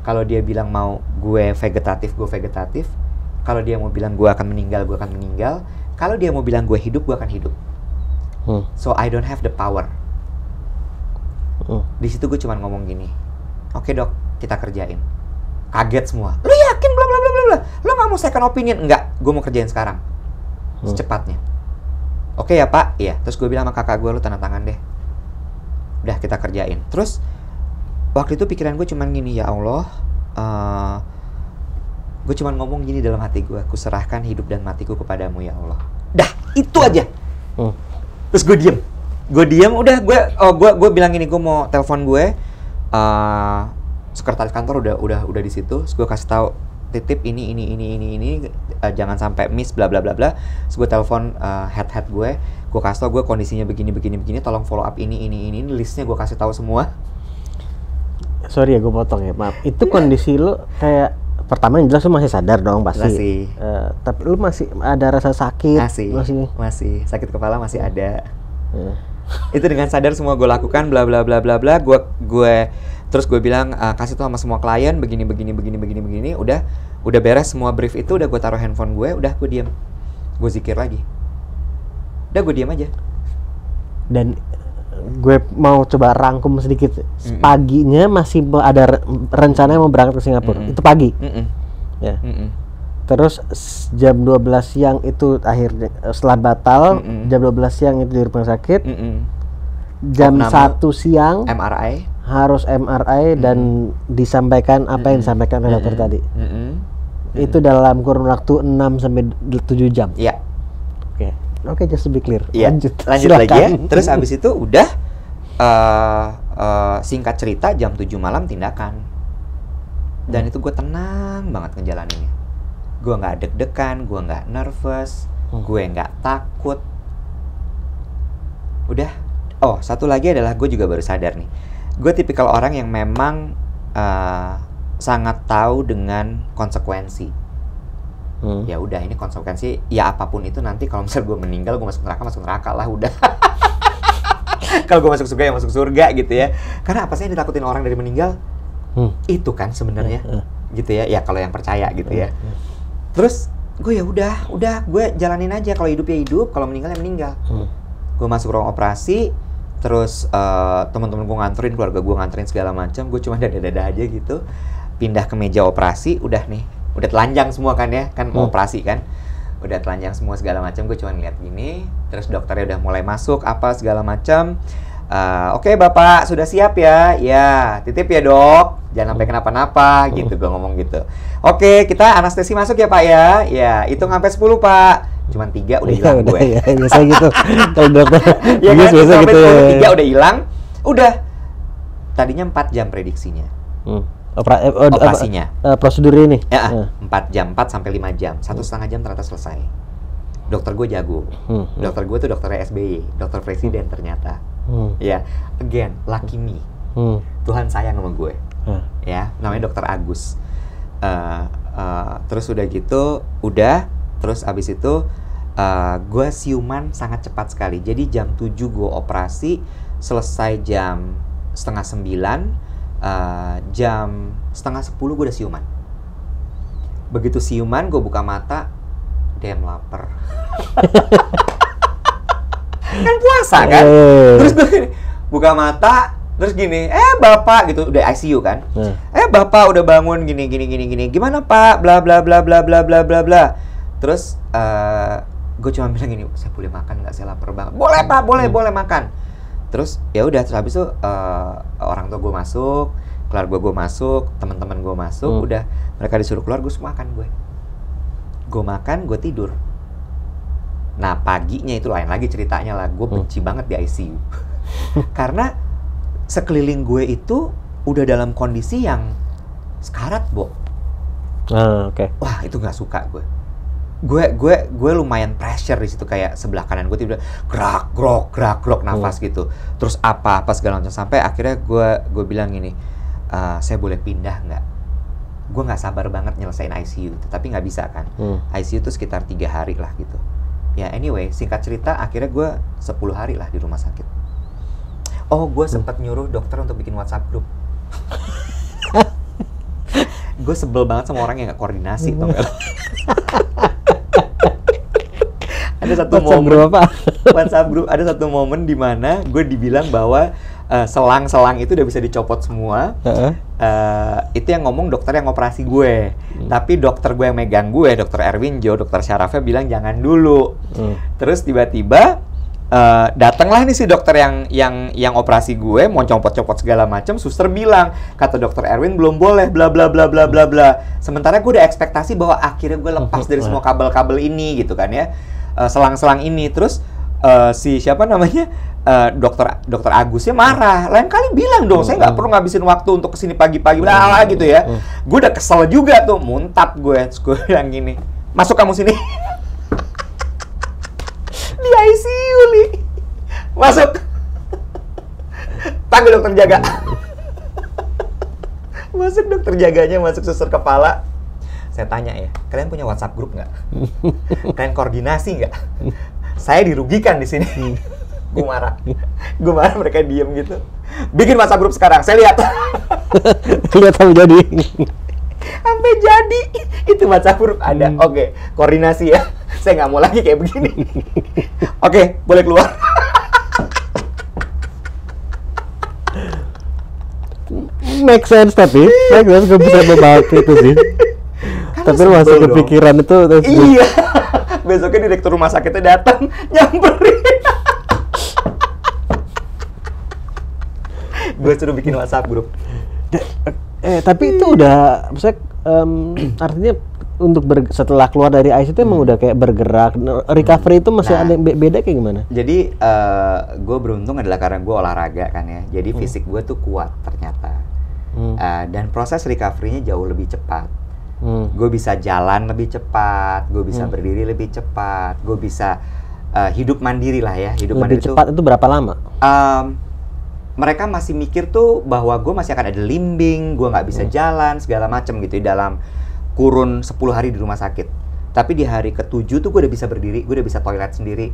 Kalau dia bilang mau gue vegetatif, gue vegetatif. Kalau dia mau bilang gue akan meninggal, gue akan meninggal. Kalau dia mau bilang gue hidup, gue akan hidup. So I don't have the power. Di situ gue cuman ngomong gini, oke dok, kita kerjain. Kaget semua. Lu yakin? Bla bla bla bla bla. Lu nggak mau second opinion? Enggak, gue mau kerjain sekarang. Secepatnya. Oke ya Pak, iya. Terus gue bilang sama kakak gue, lu tanda tangan deh. Udah kita kerjain. Terus waktu itu pikiran gue cuman gini, ya Allah, gue cuman ngomong gini dalam hati gue, kuserahkan hidup dan matiku kepadamu ya Allah. Dah, itu aja. Terus gue diem, udah gue bilang gini, gue mau telepon gue, sekretaris kantor udah di situ. Terus gue kasih tahu, titip ini, jangan sampai miss bla bla bla bla. Terus gue telepon head gue kasih tau gue kondisinya begini, tolong follow up ini, listnya gue kasih tahu semua. Sorry ya gue potong ya, maaf. Itu kondisi lu kayak pertama yang jelas lu masih sadar dong pasti. Masih. Tapi lu masih ada rasa sakit? Masih sakit kepala masih ada. Itu dengan sadar semua gue lakukan bla bla bla bla bla. Gue terus gue bilang kasih tuh sama semua klien begini. Udah beres semua brief itu, udah gue taruh handphone gue, udah gue diam. Gue zikir lagi. Udah gue diam aja. Dan gue mau coba rangkum sedikit. Paginya masih ada rencana mau berangkat ke Singapura. Itu pagi. Ya. Terus jam 12 siang itu akhirnya setelah batal, jam 12 siang itu di rumah sakit. Jam 1 siang MRI. Harus MRI dan disampaikan apa yang disampaikan oleh dokter tadi. Itu dalam kurun waktu 6 sampai 7 jam. Iya. Oke, just to be clear. Lanjut lagi ya. Terus abis itu udah singkat cerita jam 7 malam tindakan. Dan itu gue tenang banget ngejalaninnya. Gue nggak deg-degan, gue nggak nervous, gue nggak takut. Udah. Oh, satu lagi adalah gue juga baru sadar nih. Gue tipikal orang yang memang sangat tahu dengan konsekuensi. Ya udah, ini konsekuensi. Ya apapun itu nanti kalau misal gue meninggal, gue masuk neraka lah udah. Kalau gue masuk surga ya masuk surga gitu ya. Karena apa sih yang ditakutin orang dari meninggal? Itu kan sebenarnya gitu ya. Ya kalau yang percaya gitu ya. Terus gue ya udah gue jalanin aja. Kalau hidup ya hidup, kalau meninggal ya meninggal. Gue masuk ruang operasi, terus teman-teman gue nganterin, keluarga gue nganterin segala macam. Gue cuma dada-dada aja gitu. Pindah ke meja operasi, udah telanjang semua kan ya, kan mau operasi kan. Udah telanjang semua segala macam. Gue cuma ngeliat gini, terus dokternya udah mulai masuk apa segala macam. Oke Bapak, sudah siap ya? Ya, titip ya dok, jangan sampai kenapa-napa gitu, gue ngomong gitu. Oke, kita anestesi masuk ya Pak ya? Ya, hitung sampai 10 Pak. Cuman 3 udah hilang gue. Ya, biasa gitu. Kalau dokter, ya kan, biasa sampai gitu. 3 udah hilang. Udah. Tadinya 4 jam prediksinya. Operasinya. Prosedur ini? Ya, 4 jam, 4 sampai 5 jam. 1,5 jam ternyata selesai. Dokter gue jago. Dokter gue tuh dokter SBY, dokter presiden ternyata. Ya, again, lucky me. Tuhan sayang sama gue. Ya, namanya dokter Agus. Terus udah gitu, terus abis itu gue siuman sangat cepat sekali. Jadi jam 7 gue operasi, selesai jam 8:30. Jam 9:30 gue udah siuman. Begitu siuman gue buka mata, damn lapar. Kan puasa kan. Terus gue buka mata, terus gini, bapak gitu, udah ICU kan. Bapak udah bangun gini. Gimana Pak? Bla bla bla bla bla bla bla bla. Terus gue cuma bilang gini, saya boleh makan nggak? Saya lapar banget. Boleh Pak, boleh makan. Terus ya udah, terus habis itu orang tua gue masuk, keluarga gue masuk, teman-teman gue masuk, udah mereka disuruh keluar, gue makan gue makan, gue tidur. Nah paginya itu lain lagi ceritanya lah, gue benci banget di ICU karena sekeliling gue itu udah dalam kondisi yang sekarat, Bo. Oke. Wah itu nggak suka gue. gue lumayan pressure di situ, kayak sebelah kanan gue tiba-tiba gerak grok nafas gitu. Terus apa segala macam, sampai akhirnya gue bilang gini, saya boleh pindah nggak? Gue nggak sabar banget nyelesain ICU, tapi nggak bisa kan. ICU tuh sekitar 3 hari lah gitu. Ya anyway, singkat cerita akhirnya gue 10 hari lah di rumah sakit. Oh, gue sempat nyuruh dokter untuk bikin WhatsApp group. Gue sebel banget sama orang yang nggak koordinasi, tau gak? Ada satu momen WhatsApp group, ada satu momen di mana gue dibilang bahwa selang-selang itu udah bisa dicopot semua. Itu yang ngomong dokter yang operasi gue. Tapi dokter gue yang megang gue, dokter Erwin Jo, dokter Syarafnya bilang jangan dulu. Terus tiba-tiba datanglah nih si dokter yang operasi gue, mau copot-copot segala macam. Suster bilang, kata dokter Erwin belum boleh, bla bla bla bla bla bla. Sementara gue udah ekspektasi bahwa akhirnya gue lepas dari semua kabel-kabel ini gitu kan ya, selang-selang ini. Terus si siapa namanya, dokter Agusnya marah. Lain kali bilang dong, saya nggak perlu ngabisin waktu untuk kesini pagi-pagi bla gitu ya. Gue udah kesel juga tuh, muntap gue. Gue bilang gini, masuk kamu sini. Di ICU nih, masuk, panggil dokter jaga. Masuk dokter jaganya, masuk suster kepala. Saya tanya ya, kalian punya WhatsApp group nggak? Kalian koordinasi nggak? Saya dirugikan di sini. Gue marah, mereka diem gitu. Bikin WhatsApp group sekarang, saya lihat. Lihat kamu jadi. Sampai jadi itu WhatsApp group ada. Oke, koordinasi ya. Saya nggak mau lagi kayak begini. Oke, boleh keluar. Make sense, tapi gue bisa membahas itu sih. Tapi masih kepikiran itu. Iya. Besoknya direktur rumah sakitnya datang nyamperin. Gue suruh bikin WhatsApp group. Tapi itu udah, maksudnya artinya untuk setelah keluar dari ICU itu emang udah kayak bergerak. Recovery itu masih ada beda kayak gimana? Jadi gue beruntung adalah karena gue olahraga kan ya. Jadi fisik gue tuh kuat ternyata. Dan proses recovery-nya jauh lebih cepat. Gue bisa jalan lebih cepat, gue bisa berdiri lebih cepat, gue bisa hidup mandiri lah ya. Hidup lebih mandiri cepat itu berapa lama? Mereka masih mikir tuh bahwa gue masih akan ada limbing, gue nggak bisa jalan segala macem gitu dalam kurun 10 hari di rumah sakit. Tapi di hari ke-7 tuh gue udah bisa berdiri, gue udah bisa toilet sendiri.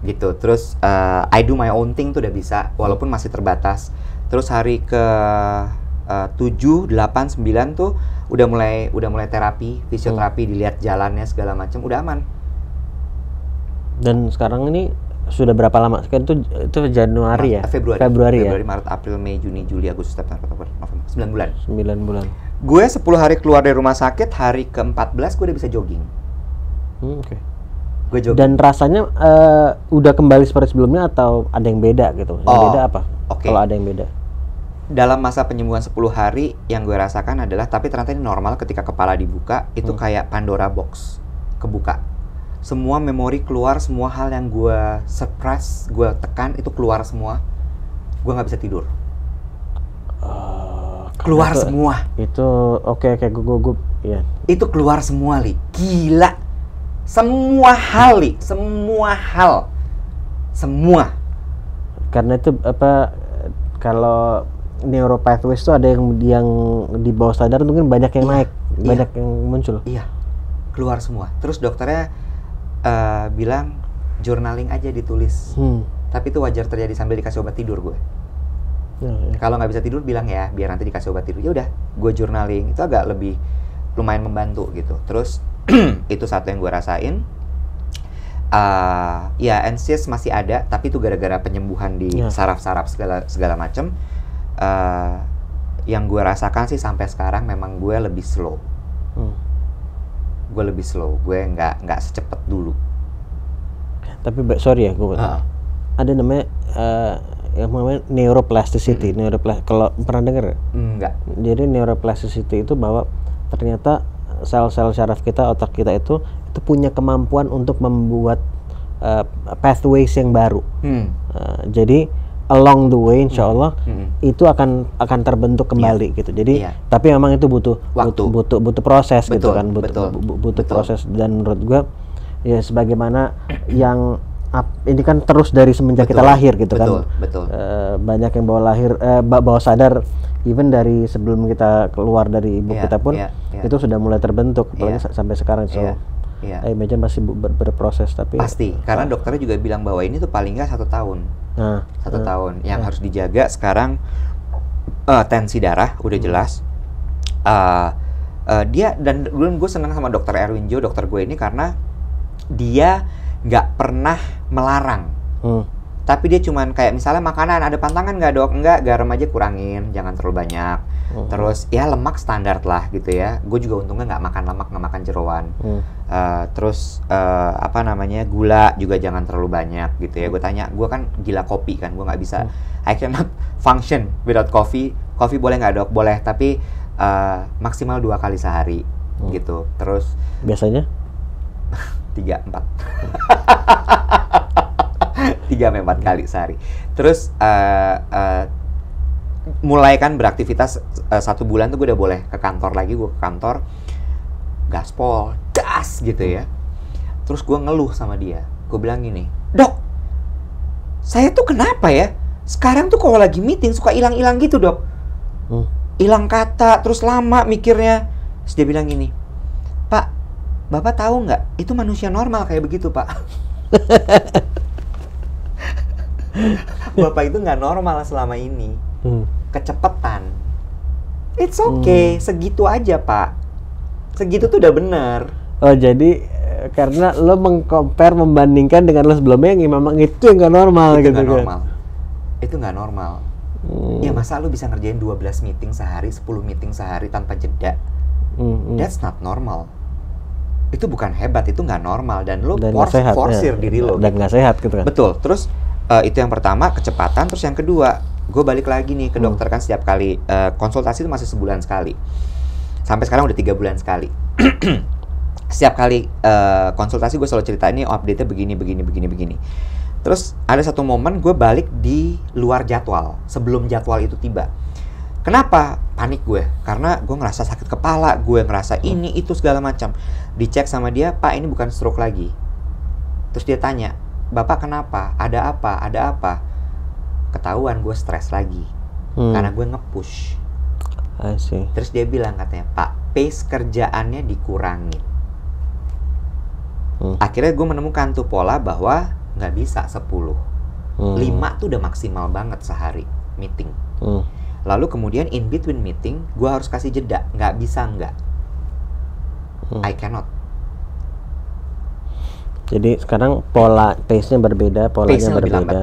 Gitu. Terus I do my own thing tuh udah bisa, walaupun masih terbatas. Terus hari ke-7, 8, 9 tuh udah mulai terapi, fisioterapi, dilihat jalannya segala macam, udah aman. Dan sekarang ini sudah berapa lama? Kan itu Januari ya? Februari ya? Maret, April, Mei, Juni, Juli, Agustus, September, Oktober, November. 9 bulan. 9 bulan. Gue 10 hari keluar dari rumah sakit, hari ke-14 gue udah bisa jogging. Oke. Gue jogging. Dan rasanya udah kembali seperti sebelumnya atau ada yang beda gitu? Yang beda apa? Kalau ada yang beda. Dalam masa penyembuhan 10 hari, yang gue rasakan adalah, tapi ternyata ini normal ketika kepala dibuka, itu kayak Pandora box, kebuka. Semua memori keluar, semua hal yang gue suppress, gue tekan, itu keluar semua. Gue nggak bisa tidur. Keluar itu, semua. Itu oke, gue ya. Itu keluar semua, Li. Gila. Semua hal, Li. Semua hal. Semua. Karena itu apa, kalau neuropathways itu ada yang di bawah sadar mungkin banyak yang naik, banyak yang muncul. Iya. Keluar semua. Terus dokternya bilang journaling aja ditulis. Tapi itu wajar terjadi sambil dikasih obat tidur gue. Kalau nggak bisa tidur bilang ya, biar nanti dikasih obat tidur. Ya udah, gue journaling. Itu agak lebih lumayan membantu gitu. Terus itu satu yang gue rasain. Ya anxious masih ada, tapi itu gara-gara penyembuhan di saraf-saraf segala macem. Yang gue rasakan sih sampai sekarang memang gue lebih slow. Gue lebih slow, gue nggak secepat dulu. Tapi sorry ya, gue ada namanya yang namanya neuroplasticity. Kalau pernah dengar? Enggak. Jadi neuroplasticity itu bahwa ternyata sel-sel syaraf kita, otak kita itu punya kemampuan untuk membuat pathways yang baru. Jadi along the way insya Allah itu akan terbentuk kembali gitu. Jadi tapi memang itu butuh proses gitu kan, butuh proses. Dan menurut gua ya sebagaimana yang ini kan terus dari semenjak kita lahir gitu kan. Banyak yang bawa sadar even dari sebelum kita keluar dari ibu kita pun itu sudah mulai terbentuk apalagi sampai sekarang. I imagine masih berproses tapi pasti karena dokternya juga bilang bahwa ini tuh paling nggak 1 tahun. 1 tahun yang harus dijaga sekarang. Tensi darah udah jelas. Dia dan dulu gue senang sama dokter Erwin Jo, dokter gue ini karena dia nggak pernah melarang. Tapi dia cuman kayak misalnya makanan ada pantangan nggak dok? Enggak, garam aja kurangin, jangan terlalu banyak. Terus ya lemak standar lah gitu ya. Gue juga untungnya nggak makan lemak, nggak makan jeroan. Terus gula juga jangan terlalu banyak gitu ya. Gue tanya, gue kan gila kopi kan, gue nggak bisa. I cannot function without coffee. Coffee boleh nggak dok? Boleh, tapi maksimal 2 kali sehari gitu. Terus biasanya 3-4 3-4 kali sehari. Terus mulai kan beraktivitas 1 bulan tuh gue udah boleh ke kantor lagi. Gue ke kantor gaspol, gas gitu ya. Terus gue ngeluh sama dia. Gue bilang gini, dok, saya tuh kenapa ya? Sekarang tuh kalau lagi meeting suka hilang-hilang gitu dok. Hilang kata, terus lama mikirnya. Terus dia bilang gini, Pak, Bapak tahu nggak? Itu manusia normal kayak begitu Pak. Bapak itu nggak normal selama ini. Kecepatan. It's okay, segitu aja Pak. Segitu tuh udah bener. Oh jadi karena lo membandingkan dengan lo sebelumnya yang memang itu yang nggak normal itu gitu gak kan? Normal. Itu nggak normal. Ya masa lo bisa ngerjain 12 meeting sehari, 10 meeting sehari tanpa jeda? That's not normal. Itu bukan hebat, itu nggak normal dan lo forsir diri lo. Dan nggak sehat gitu kan? Betul. Terus itu yang pertama kecepatan. Terus yang kedua, gue balik lagi nih ke dokter kan setiap kali konsultasi itu masih sebulan sekali. Sampai sekarang udah 3 bulan sekali. Setiap kali konsultasi gue selalu cerita ini update-nya begini. Terus ada satu momen gue balik di luar jadwal sebelum jadwal itu tiba. Kenapa? Panik gue, karena gue ngerasa sakit kepala, gue ngerasa ini itu segala macam. Dicek sama dia, Pak ini bukan stroke lagi. Terus dia tanya, Bapak kenapa? Ada apa? Ketahuan gue stres lagi, karena gue nge-push. Terus dia bilang katanya, Pak, pace kerjaannya dikurangi. Akhirnya gue menemukan tuh pola bahwa nggak bisa 10. 5 tuh udah maksimal banget sehari meeting. Lalu kemudian in between meeting, gue harus kasih jeda. Nggak bisa nggak. I cannot. Jadi sekarang pola pace-nya berbeda, polanya berbeda.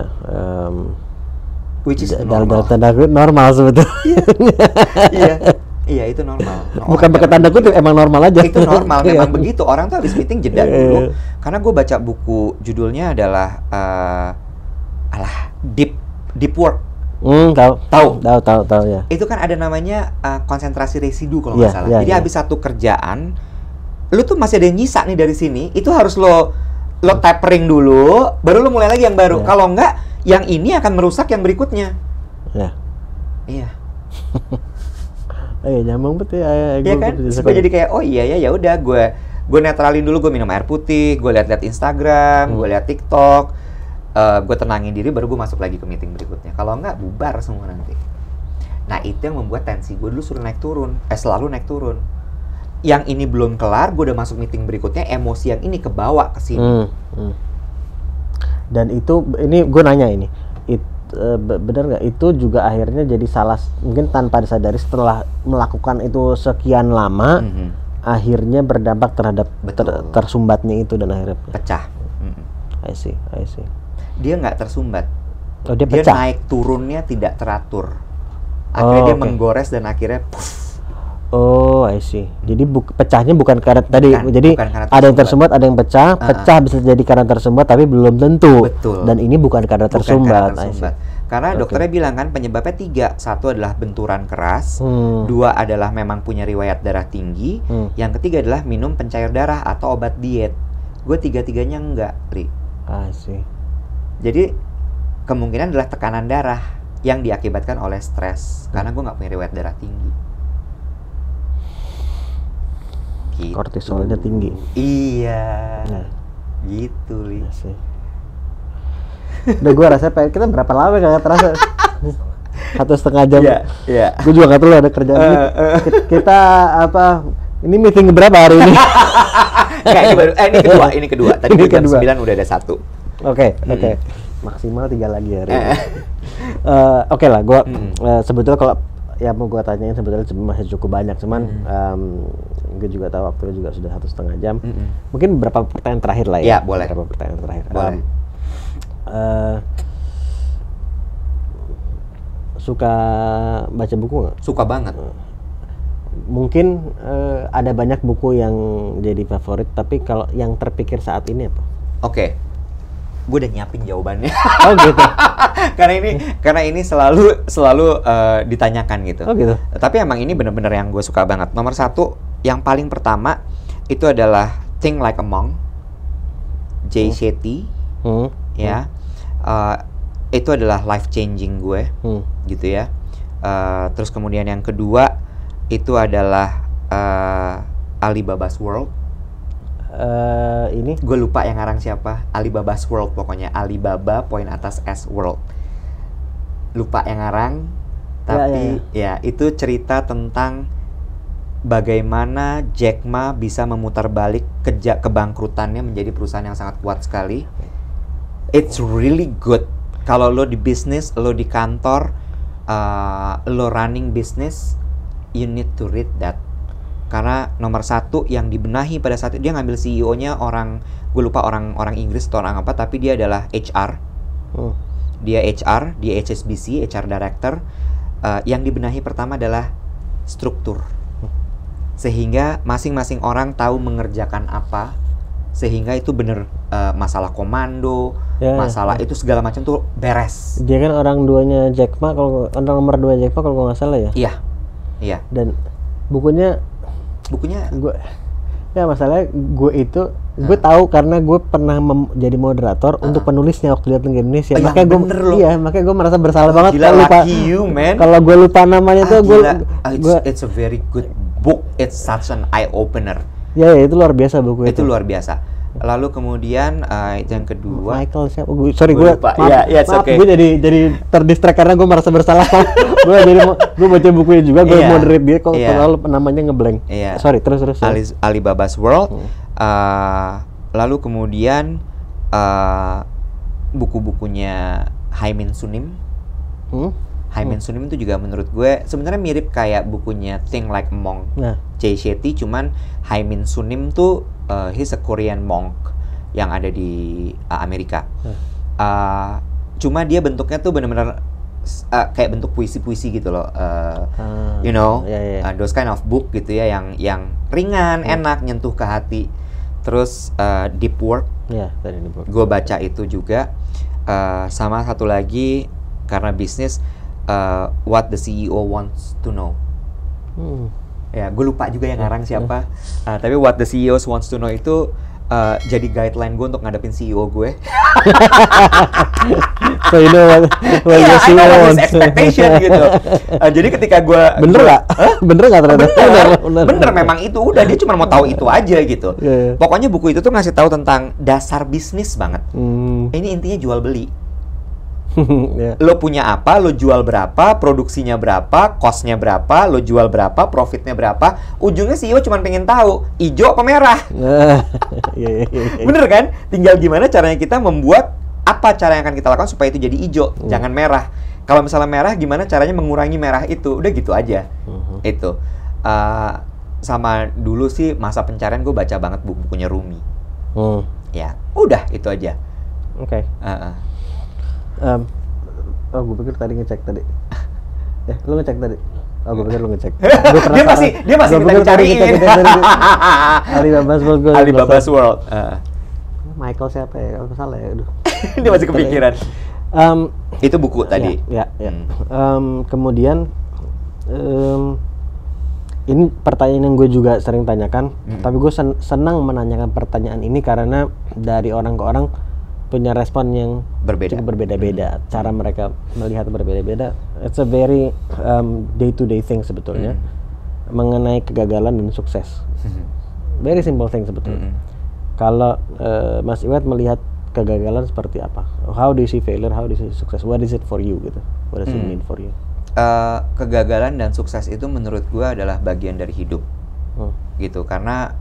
Which is normal. Dalam tanda kutip normal sebetulnya. Iya itu normal. Bukan pakai tanda kutip, emang normal aja. Itu normal, memang begitu. Orang tuh habis meeting jeda dulu. Karena gue baca buku, judulnya adalah Deep Work. Tahu ya. Itu kan ada namanya konsentrasi residu kalau nggak salah. Jadi habis satu kerjaan, lu tuh masih ada yang nyisa nih dari sini. Itu harus lo tapering dulu, baru lo mulai lagi yang baru. Kalau nggak, yang ini akan merusak yang berikutnya. Iya. Nyambung betul ya. Iya kan? Gue jadi kayak ya udah gue netralin dulu, gue minum air putih, gue lihat Instagram, gue lihat TikTok. Gue tenangin diri, baru gue masuk lagi ke meeting berikutnya. Kalau nggak, bubar semua nanti. Nah, itu yang membuat tensi gue dulu selalu naik turun. Yang ini belum kelar, gue udah masuk meeting berikutnya, emosi yang ini kebawa ke sini. Dan itu, ini gue nanya ini, benar nggak? Itu juga akhirnya jadi salah, mungkin tanpa disadari setelah melakukan itu sekian lama, akhirnya berdampak terhadap tersumbatnya itu dan akhirnya pecah. I see. Dia nggak tersumbat. Dia naik turunnya tidak teratur. Akhirnya dia menggores dan akhirnya puff. I see. Jadi pecahnya bukan karena tadi. Jadi ada yang tersumbat, ada yang pecah. Pecah bisa jadi karena tersumbat, tapi belum tentu. Betul. Dan ini bukan karena tersumbat. Karena dokternya bilang kan penyebabnya 3. 1 adalah benturan keras. 2 adalah memang punya riwayat darah tinggi. Yang ketiga adalah minum pencair darah atau obat diet. Gue 3-tiganya enggak, Ri. sih. Jadi kemungkinan adalah tekanan darah yang diakibatkan oleh stres karena gue nggak punya riwayat darah tinggi. Gitu. Kortisolnya tinggi. Iya. Gitu, Li. Udah gue rasa kita berapa lama gak terasa. 1,5 jam. Iya. Gue juga gak tahu ada kerjaan kita apa? Ini meeting berapa hari ini? Ini kedua. Tadi jam 9 udah ada 1. Oke. Maksimal 3 lagi hari ini. Oke lah, gue sebetulnya kalau ya mau gue tanyain sebetulnya masih cukup banyak, cuman gue juga tahu waktunya juga sudah 1,5 jam. Mungkin beberapa pertanyaan terakhir lah ya. Ya, boleh. Beberapa pertanyaan terakhir. Boleh. Suka baca buku nggak? Suka banget. Mungkin ada banyak buku yang jadi favorit, tapi kalau yang terpikir saat ini apa? Oke. Gue udah nyiapin jawabannya. Oh gitu. karena ini selalu ditanyakan gitu. Oh gitu. Tapi emang ini benar-benar yang gue suka banget. Nomor 1, yang paling pertama itu adalah Think Like a Monk, Jay Shetty. Ya. Itu adalah life changing gue, gitu ya. Terus kemudian yang kedua itu adalah Alibaba's World. Ini gue lupa yang ngarang siapa. Alibaba's World pokoknya. Alibaba poin atas S World. Lupa yang ngarang. Tapi ya itu cerita tentang bagaimana Jack Ma bisa memutar balik kebangkrutannya menjadi perusahaan yang sangat kuat sekali. It's really good. Kalau lo di bisnis, lo di kantor, lo running business, you need to read that. Karena nomor 1 yang dibenahi pada saat itu, dia ngambil CEO-nya gue lupa orang Inggris atau orang apa, tapi dia adalah HR. Dia HR, dia HSBC, HR Director. Yang dibenahi pertama adalah struktur. Sehingga masing-masing orang tahu mengerjakan apa, sehingga itu bener masalah komando, masalah itu segala macam tuh beres. Dia kan orang duanya Jack Ma, kalau orang nomor 2 Jack Ma kalau nggak salah ya. Iya. Dan bukunya gue masalahnya gue tahu karena gue pernah jadi moderator untuk penulisnya waktu datang ke Indonesia. Makanya gue merasa bersalah banget kalau gue lupa namanya tuh. It's a very good book. It's such an eye opener. Ya, itu luar biasa buku itu. Itu luar biasa. Lalu kemudian yang kedua, Michael siapa? Sorry gue lupa. Maaf, gue jadi terdistract karena gue merasa bersalah. gue baca bukunya juga, gue moderate dia kalau namanya ngeblank. Sorry, terus. Alibaba's World. Lalu kemudian buku-bukunya Haimin Sunim. Haimin Sunim itu juga menurut gue sebenarnya mirip kayak bukunya Think Like a Monk, Jay Shetty, cuman Haimin Sunim tuh he's a Korean monk yang ada di Amerika. Cuma dia bentuknya tuh benar-benar kayak bentuk puisi-puisi gitu loh, those kind of book gitu ya, yang ringan, enak, nyentuh ke hati. Terus Deep Work, gue baca itu juga. Sama satu lagi karena bisnis, What the CEO Wants to Know. Ya, gue lupa juga yang ngarang siapa. Tapi What the CEO Wants to Know itu jadi guideline gue untuk ngadepin CEO gue. So you know what the CEO wants. Expectation gitu. Jadi ketika gue bener nggak ternyata? Bener, memang itu udah dia cuma mau tahu itu aja gitu. Pokoknya buku itu tuh ngasih tahu tentang dasar bisnis banget. Ini intinya jual beli. Lo punya apa, lo jual berapa, produksinya berapa, cost-nya berapa, lo jual berapa, profitnya berapa. Ujungnya CEO cuma pengen tahu hijau apa merah. Bener kan? Tinggal gimana caranya kita membuat apa cara yang akan kita lakukan supaya itu jadi hijau, jangan merah. Kalau misalnya merah, gimana caranya mengurangi merah itu? Udah gitu aja. Itu sama dulu sih masa pencarian gue baca banget buku-bukunya Rumi. Ya, udah itu aja. Oke. Gue pikir tadi ngecek tadi. Lu ngecek tadi? Gue pikir lu ngecek. dia masih minta cariin. Alibaba's World. Michael siapa ya? Kalau salah ya. Aduh. Dia masih kepikiran. Itu buku tadi. Ya. Kemudian ini pertanyaan yang gue juga sering tanyakan, tapi gue senang menanyakan pertanyaan ini karena dari orang ke orang punya respon yang cukup berbeda-beda. Cara mereka melihat berbeda-beda. It's a very day-to-day thing sebetulnya mengenai kegagalan dan sukses. Very simple thing sebetulnya. Kalau Mas Iwet melihat kegagalan seperti apa? How do you see failure? How do you see success? What is it for you gitu? What does it mean for you? Kegagalan dan sukses itu menurut gue adalah bagian dari hidup, gitu. Karena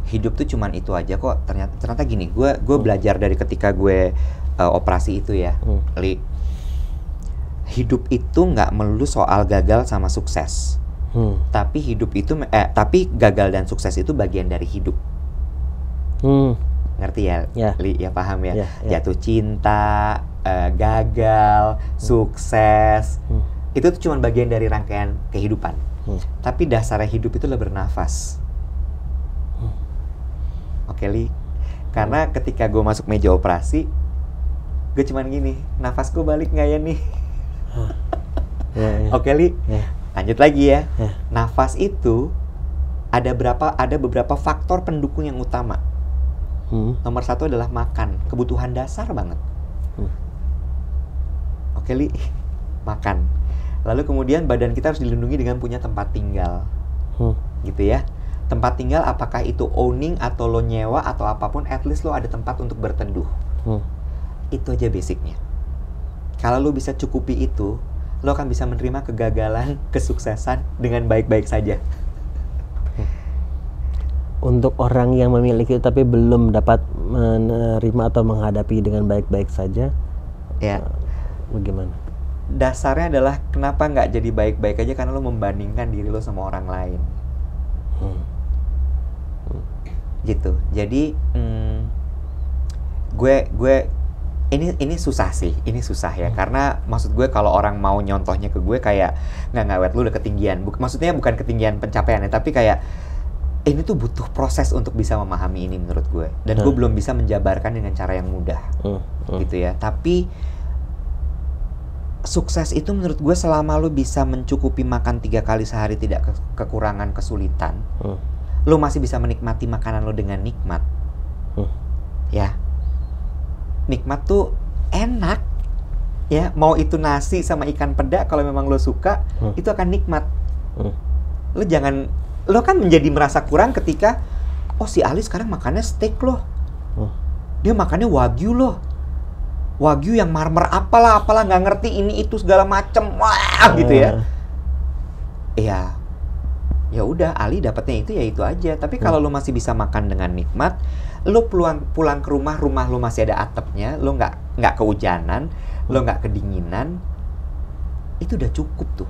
hidup tuh cuman itu aja kok. Ternyata gini, gue belajar dari ketika gue operasi itu ya, Li. Hidup itu nggak melulu soal gagal sama sukses. Tapi tapi gagal dan sukses itu bagian dari hidup. Ngerti ya, Li? Ya paham ya. Jatuh cinta, gagal, sukses, itu tuh cuma bagian dari rangkaian kehidupan. Tapi dasarnya hidup itu adalah bernafas. Oke, Li, karena ketika gue masuk meja operasi, gue cuman gini, nafas gue balik nggak ya nih? Oke, Li, lanjut lagi ya. Nafas itu ada beberapa faktor pendukung yang utama. Nomor 1 adalah makan, kebutuhan dasar banget. Oke, Li, makan. Lalu kemudian badan kita harus dilindungi dengan punya tempat tinggal, gitu ya. Tempat tinggal, apakah itu owning atau lo nyewa atau apapun, at least lo ada tempat untuk berteduh. Itu aja basicnya. Kalau lo bisa cukupi itu, lo akan bisa menerima kegagalan, kesuksesan dengan baik-baik saja. Untuk orang yang memiliki tapi belum dapat menerima atau menghadapi dengan baik-baik saja, ya, bagaimana? Dasarnya adalah kenapa nggak jadi baik-baik aja, karena lo membandingkan diri lo sama orang lain. Gitu. Jadi ini susah sih, ini susah ya, karena maksud gue kalau orang mau nyontohnya ke gue kayak nggak Wet, lu udah ketinggian. Maksudnya bukan ketinggian pencapaiannya, tapi kayak ini tuh butuh proses untuk bisa memahami ini menurut gue, dan gue belum bisa menjabarkan dengan cara yang mudah, gitu ya. Tapi sukses itu menurut gue selama lu bisa mencukupi makan 3 kali sehari, tidak kekurangan kesulitan, lu masih bisa menikmati makanan lu dengan nikmat. Ya, nikmat tuh enak ya, mau itu nasi sama ikan peda, kalau memang lo suka, itu akan nikmat. Lo kan menjadi merasa kurang ketika, oh si Ali sekarang makannya steak loh, dia makannya wagyu loh, wagyu yang marmer apalah nggak ngerti ini itu segala macem, wah gitu ya. Ya udah, Ali dapatnya itu ya itu aja. Tapi kalau lo masih bisa makan dengan nikmat, lo pulang ke rumah lo masih ada atapnya, lo nggak kehujanan, lo nggak kedinginan, itu udah cukup tuh.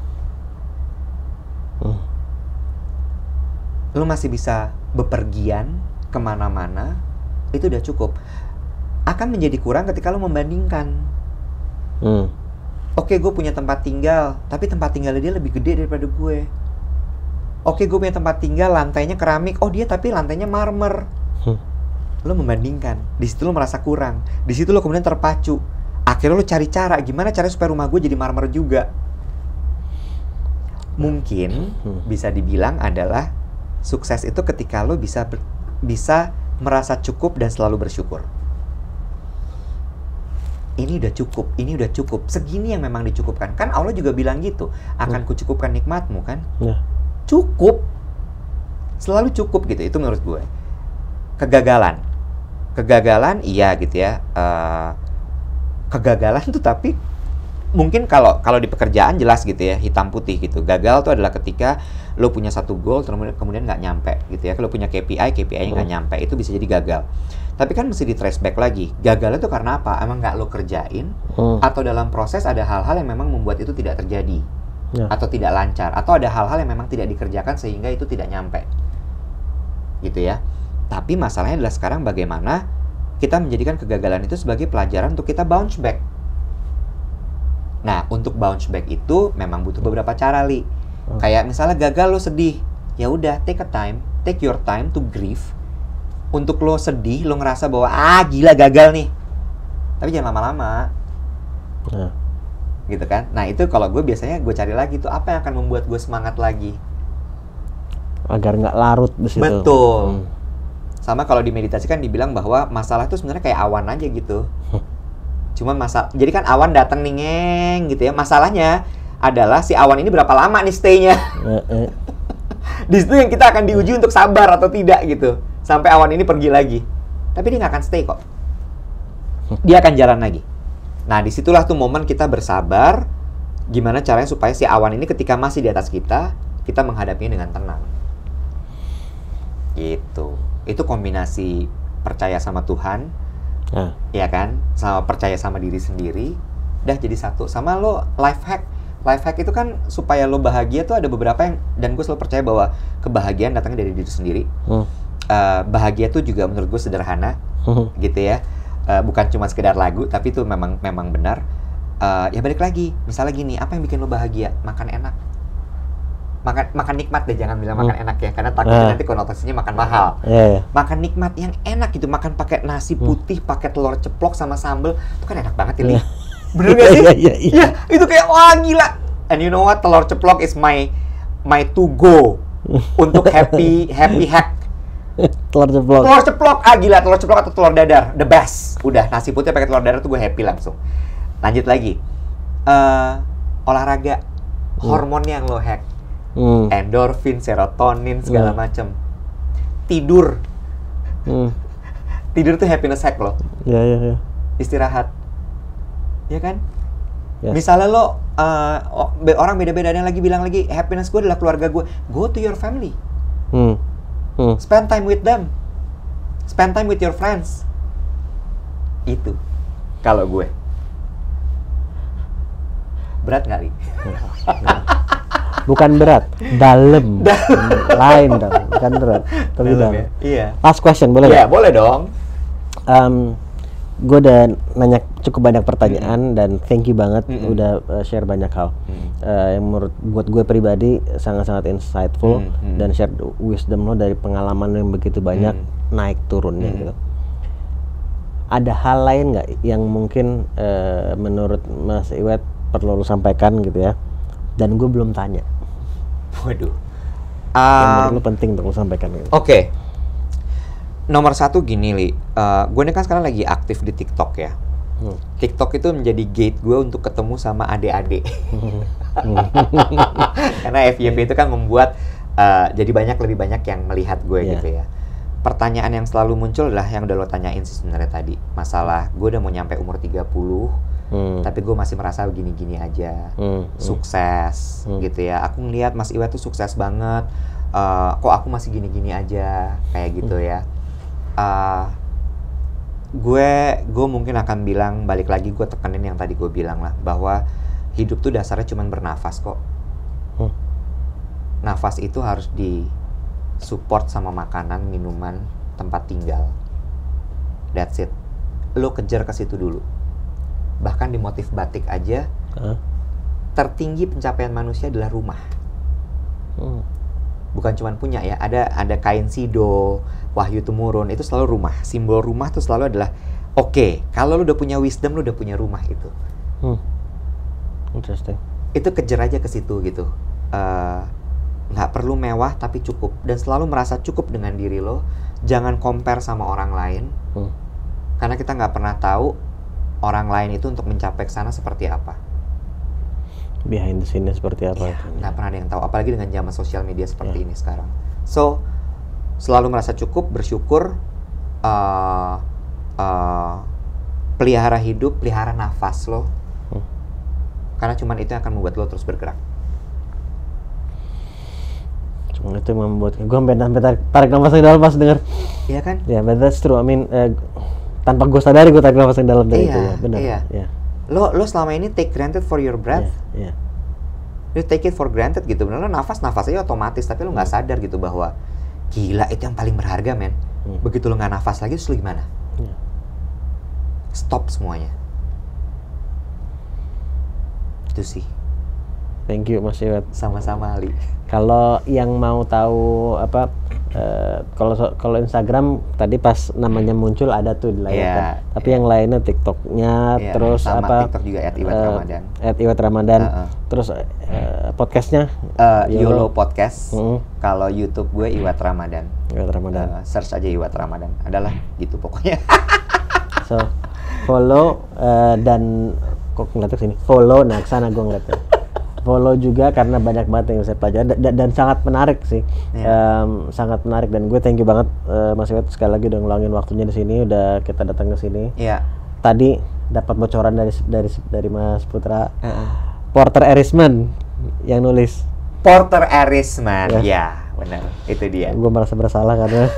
Lo masih bisa bepergian kemana-mana, itu udah cukup. Akan menjadi kurang ketika lo membandingkan. Oke, gue punya tempat tinggal, tapi tempat tinggalnya dia lebih gede daripada gue. Oke, gue punya tempat tinggal, lantainya keramik, oh dia tapi lantainya marmer. Lo membandingkan, di situ lo merasa kurang, di situ lo kemudian terpacu. Akhirnya lo cari cara, gimana caranya supaya rumah gue jadi marmer juga. Mungkin bisa dibilang adalah sukses itu ketika lo bisa merasa cukup dan selalu bersyukur. Ini udah cukup, segini yang memang dicukupkan. Kan Allah juga bilang gitu, akan kucukupkan nikmatmu kan. Cukup, selalu cukup gitu. Itu menurut gue. Kegagalan iya gitu ya. Kegagalan tuh tapi mungkin kalau di pekerjaan jelas gitu ya, hitam putih gitu. Gagal tuh adalah ketika lo punya satu goal kemudian nggak nyampe gitu ya. Kalau punya KPI-nya nggak nyampe, itu bisa jadi gagal. Tapi kan mesti di trace back lagi. Gagalnya tuh karena apa? Emang nggak lo kerjain, atau dalam proses ada hal-hal yang memang membuat itu tidak terjadi, atau tidak lancar, atau ada hal-hal yang memang tidak dikerjakan sehingga itu tidak nyampe, gitu ya. Tapi masalahnya adalah sekarang bagaimana kita menjadikan kegagalan itu sebagai pelajaran untuk kita bounce back. Nah, untuk bounce back itu memang butuh beberapa cara, Li. Kayak misalnya gagal lo sedih, ya udah take your time to grieve. Untuk lo sedih, lo ngerasa bahwa gila gagal nih, tapi jangan lama-lama. Gitu kan. Nah itu kalau gue biasanya gue cari lagi tuh apa yang akan membuat gue semangat lagi, agar nggak larut di situ. Betul. Sama kalau di meditasi kan dibilang bahwa masalah itu sebenarnya kayak awan aja gitu. Cuma jadi kan awan datang nih ngeng gitu ya. Masalahnya adalah si awan ini berapa lama nih stay-nya. Di situ yang kita akan diuji untuk sabar atau tidak gitu. Sampai awan ini pergi lagi. Tapi dia nggak akan stay kok. Dia akan jalan lagi. Nah, disitulah tuh momen kita bersabar. Gimana caranya supaya si awan ini ketika masih di atas kita menghadapinya dengan tenang. Gitu. Itu kombinasi percaya sama Tuhan, ya kan, sama percaya sama diri sendiri, dah jadi satu. Sama lo life hack itu kan supaya lo bahagia tuh ada beberapa yang, dan gue selalu percaya bahwa kebahagiaan datangnya dari diri sendiri. Bahagia tuh juga menurut gue sederhana, gitu ya, bukan cuma sekedar lagu, tapi itu memang benar. Ya balik lagi, misalnya gini, apa yang bikin lo bahagia? Makan enak. Makan nikmat deh, jangan bilang makan enak ya, karena takutnya nanti konotasinya makan mahal. Makan nikmat yang enak gitu, makan pakai nasi putih, pakai telur ceplok sama sambel, itu kan enak banget ini. Bener gak sih? Iya, itu kayak wah gila. And you know what, telur ceplok is my to go untuk happy hack. Telur ceplok, gila, telur ceplok atau telur dadar, the best. Udah, nasi putih pakai telur dadar tuh gue happy langsung. Lanjut lagi, olahraga, hormonnya yang lo hack. Endorfin, serotonin, segala macem. Tidur. Tidur tuh happiness hack loh. Iya. Istirahat. Ya kan? Yes. Misalnya lo, orang beda-beda, ada yang lagi bilang lagi, happiness gue adalah keluarga gue. Go to your family. Spend time with them. Spend time with your friends. Itu. Kalau gue. Berat nggak, Li? Bukan berat, dalam. Lain dong, bukan berat, tapi dalam. Ya? Iya. Last question, boleh? Iya, boleh dong. Gue udah nanya cukup banyak pertanyaan dan thank you banget udah share banyak hal yang buat gue pribadi sangat-sangat insightful dan share wisdom lo dari pengalaman yang begitu banyak naik turunnya gitu. Ada hal lain nggak yang mungkin menurut Mas Iwet perlu lo sampaikan gitu ya? Dan gue belum tanya. Waduh. Yang menurut lo penting untuk lo sampaikan gitu. Oke. Nomor satu gini, Li. Gue ini kan sekarang lagi aktif di TikTok ya. TikTok itu menjadi gate gue untuk ketemu sama adik-adik. Karena FYP itu kan membuat jadi lebih banyak yang melihat gue gitu ya. Pertanyaan yang selalu muncul adalah yang udah lo tanyain sih sebenarnya tadi. Masalah gue udah mau nyampe umur 30, tapi gue masih merasa gini-gini aja. Sukses gitu ya. Aku ngeliat Mas Iwet tuh sukses banget. Kok aku masih gini-gini aja kayak gitu ya. Gue mungkin akan bilang, balik lagi gue tekenin yang tadi gue bilang lah, bahwa hidup tuh dasarnya cuma bernafas kok. Nafas itu harus di support sama makanan, minuman, tempat tinggal. That's it. Lo kejar ke situ dulu. Bahkan di motif batik aja, tertinggi pencapaian manusia adalah rumah. Bukan cuma punya ya, ada kain sido, Wahyu Tumurun, itu selalu rumah. Simbol rumah tuh selalu adalah, oke, kalau lu udah punya wisdom, lu udah punya rumah itu. Interesting. Itu kejar aja ke situ gitu. Nggak perlu mewah tapi cukup. Dan selalu merasa cukup dengan diri lo. Jangan compare sama orang lain. Karena kita nggak pernah tahu orang lain itu untuk mencapai ke sana seperti apa. Behind the scene-nya seperti apa? Iya, nggak pernah ada yang tahu. Apalagi dengan zaman sosial media seperti ini sekarang. So, selalu merasa cukup, bersyukur, pelihara hidup, pelihara nafas lo. Karena cuman itu yang akan membuat lo terus bergerak. Cuman itu yang membuat gue sampai tarik nafas yang dalam pas denger. Iya kan? Ya, but that's true. I mean, tanpa gue sadari gue tarik nafas yang dalam dari itu ya. Benar. Iya. Yeah. Lo selama ini take granted for your breath. Iya. Lo take it for granted gitu. Bener, lo nafas aja otomatis, tapi lo nggak sadar gitu bahwa gila itu yang paling berharga, men. Begitu lo nggak nafas lagi, terus lo gimana? Stop semuanya. Itu sih. Thank you Mas Iwet. Sama-sama Ali. Kalau yang mau tahu apa, kalau Instagram tadi pas namanya muncul ada tuh di layar kan. Tapi yang lainnya TikToknya, terus sama apa? TikTok juga @iwetramadan. @iwetramadan. Terus podcastnya? YOLO Podcast. Kalau YouTube gue Iwat Ramadan. Iwat Ramadan. Search aja Iwat Ramadan. Adalah gitu pokoknya. So follow dan kok ngeliatnya sini. Follow, nah kesana gue ngeliatnya. Follow juga karena banyak banget yang saya pelajari dan sangat menarik sih. Sangat menarik dan gue thank you banget Mas Iwat sekali lagi udah ngeluangin waktunya di sini, udah kita datang ke sini. Tadi dapat bocoran dari Mas Putra. Porter Erisman yang nulis. Porter Erisman, ya benar, itu dia. Gue merasa bersalah karena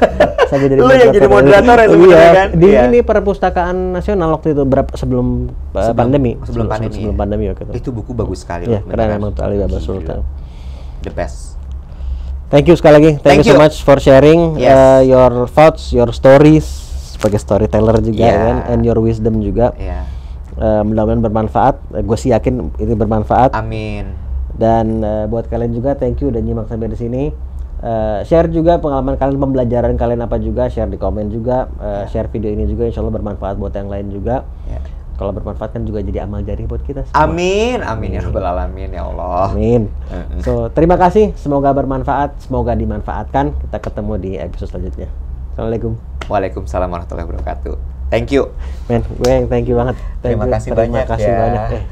saya jadi moderator ya sebenarnya kan. Ini Perpustakaan Nasional waktu itu sebelum pandemi. Sebelum pandemi waktu itu. Itu buku bagus sekali loh. Keren emang Alibaba Sultan. The best. Thank you sekali lagi. Thank you so much for sharing your thoughts, your stories sebagai storyteller juga kan, and your wisdom juga. Mudah-mudahan bermanfaat. Gue sih yakin ini bermanfaat. Amin. Dan buat kalian juga thank you udah nyimak sampai di sini. Share juga pengalaman kalian, pembelajaran kalian apa juga, share di komen juga, share video ini juga, insya Allah bermanfaat buat yang lain juga. Kalau bermanfaat kan juga jadi amal jariah buat kita semua. Amin, amin ya rabbal alamin ya Allah. Amin. So terima kasih, semoga bermanfaat, semoga dimanfaatkan. Kita ketemu di episode selanjutnya. Assalamualaikum. Waalaikumsalam warahmatullahi wabarakatuh. Thank you. Men, gue yang thank you banget. Terima kasih banyak ya.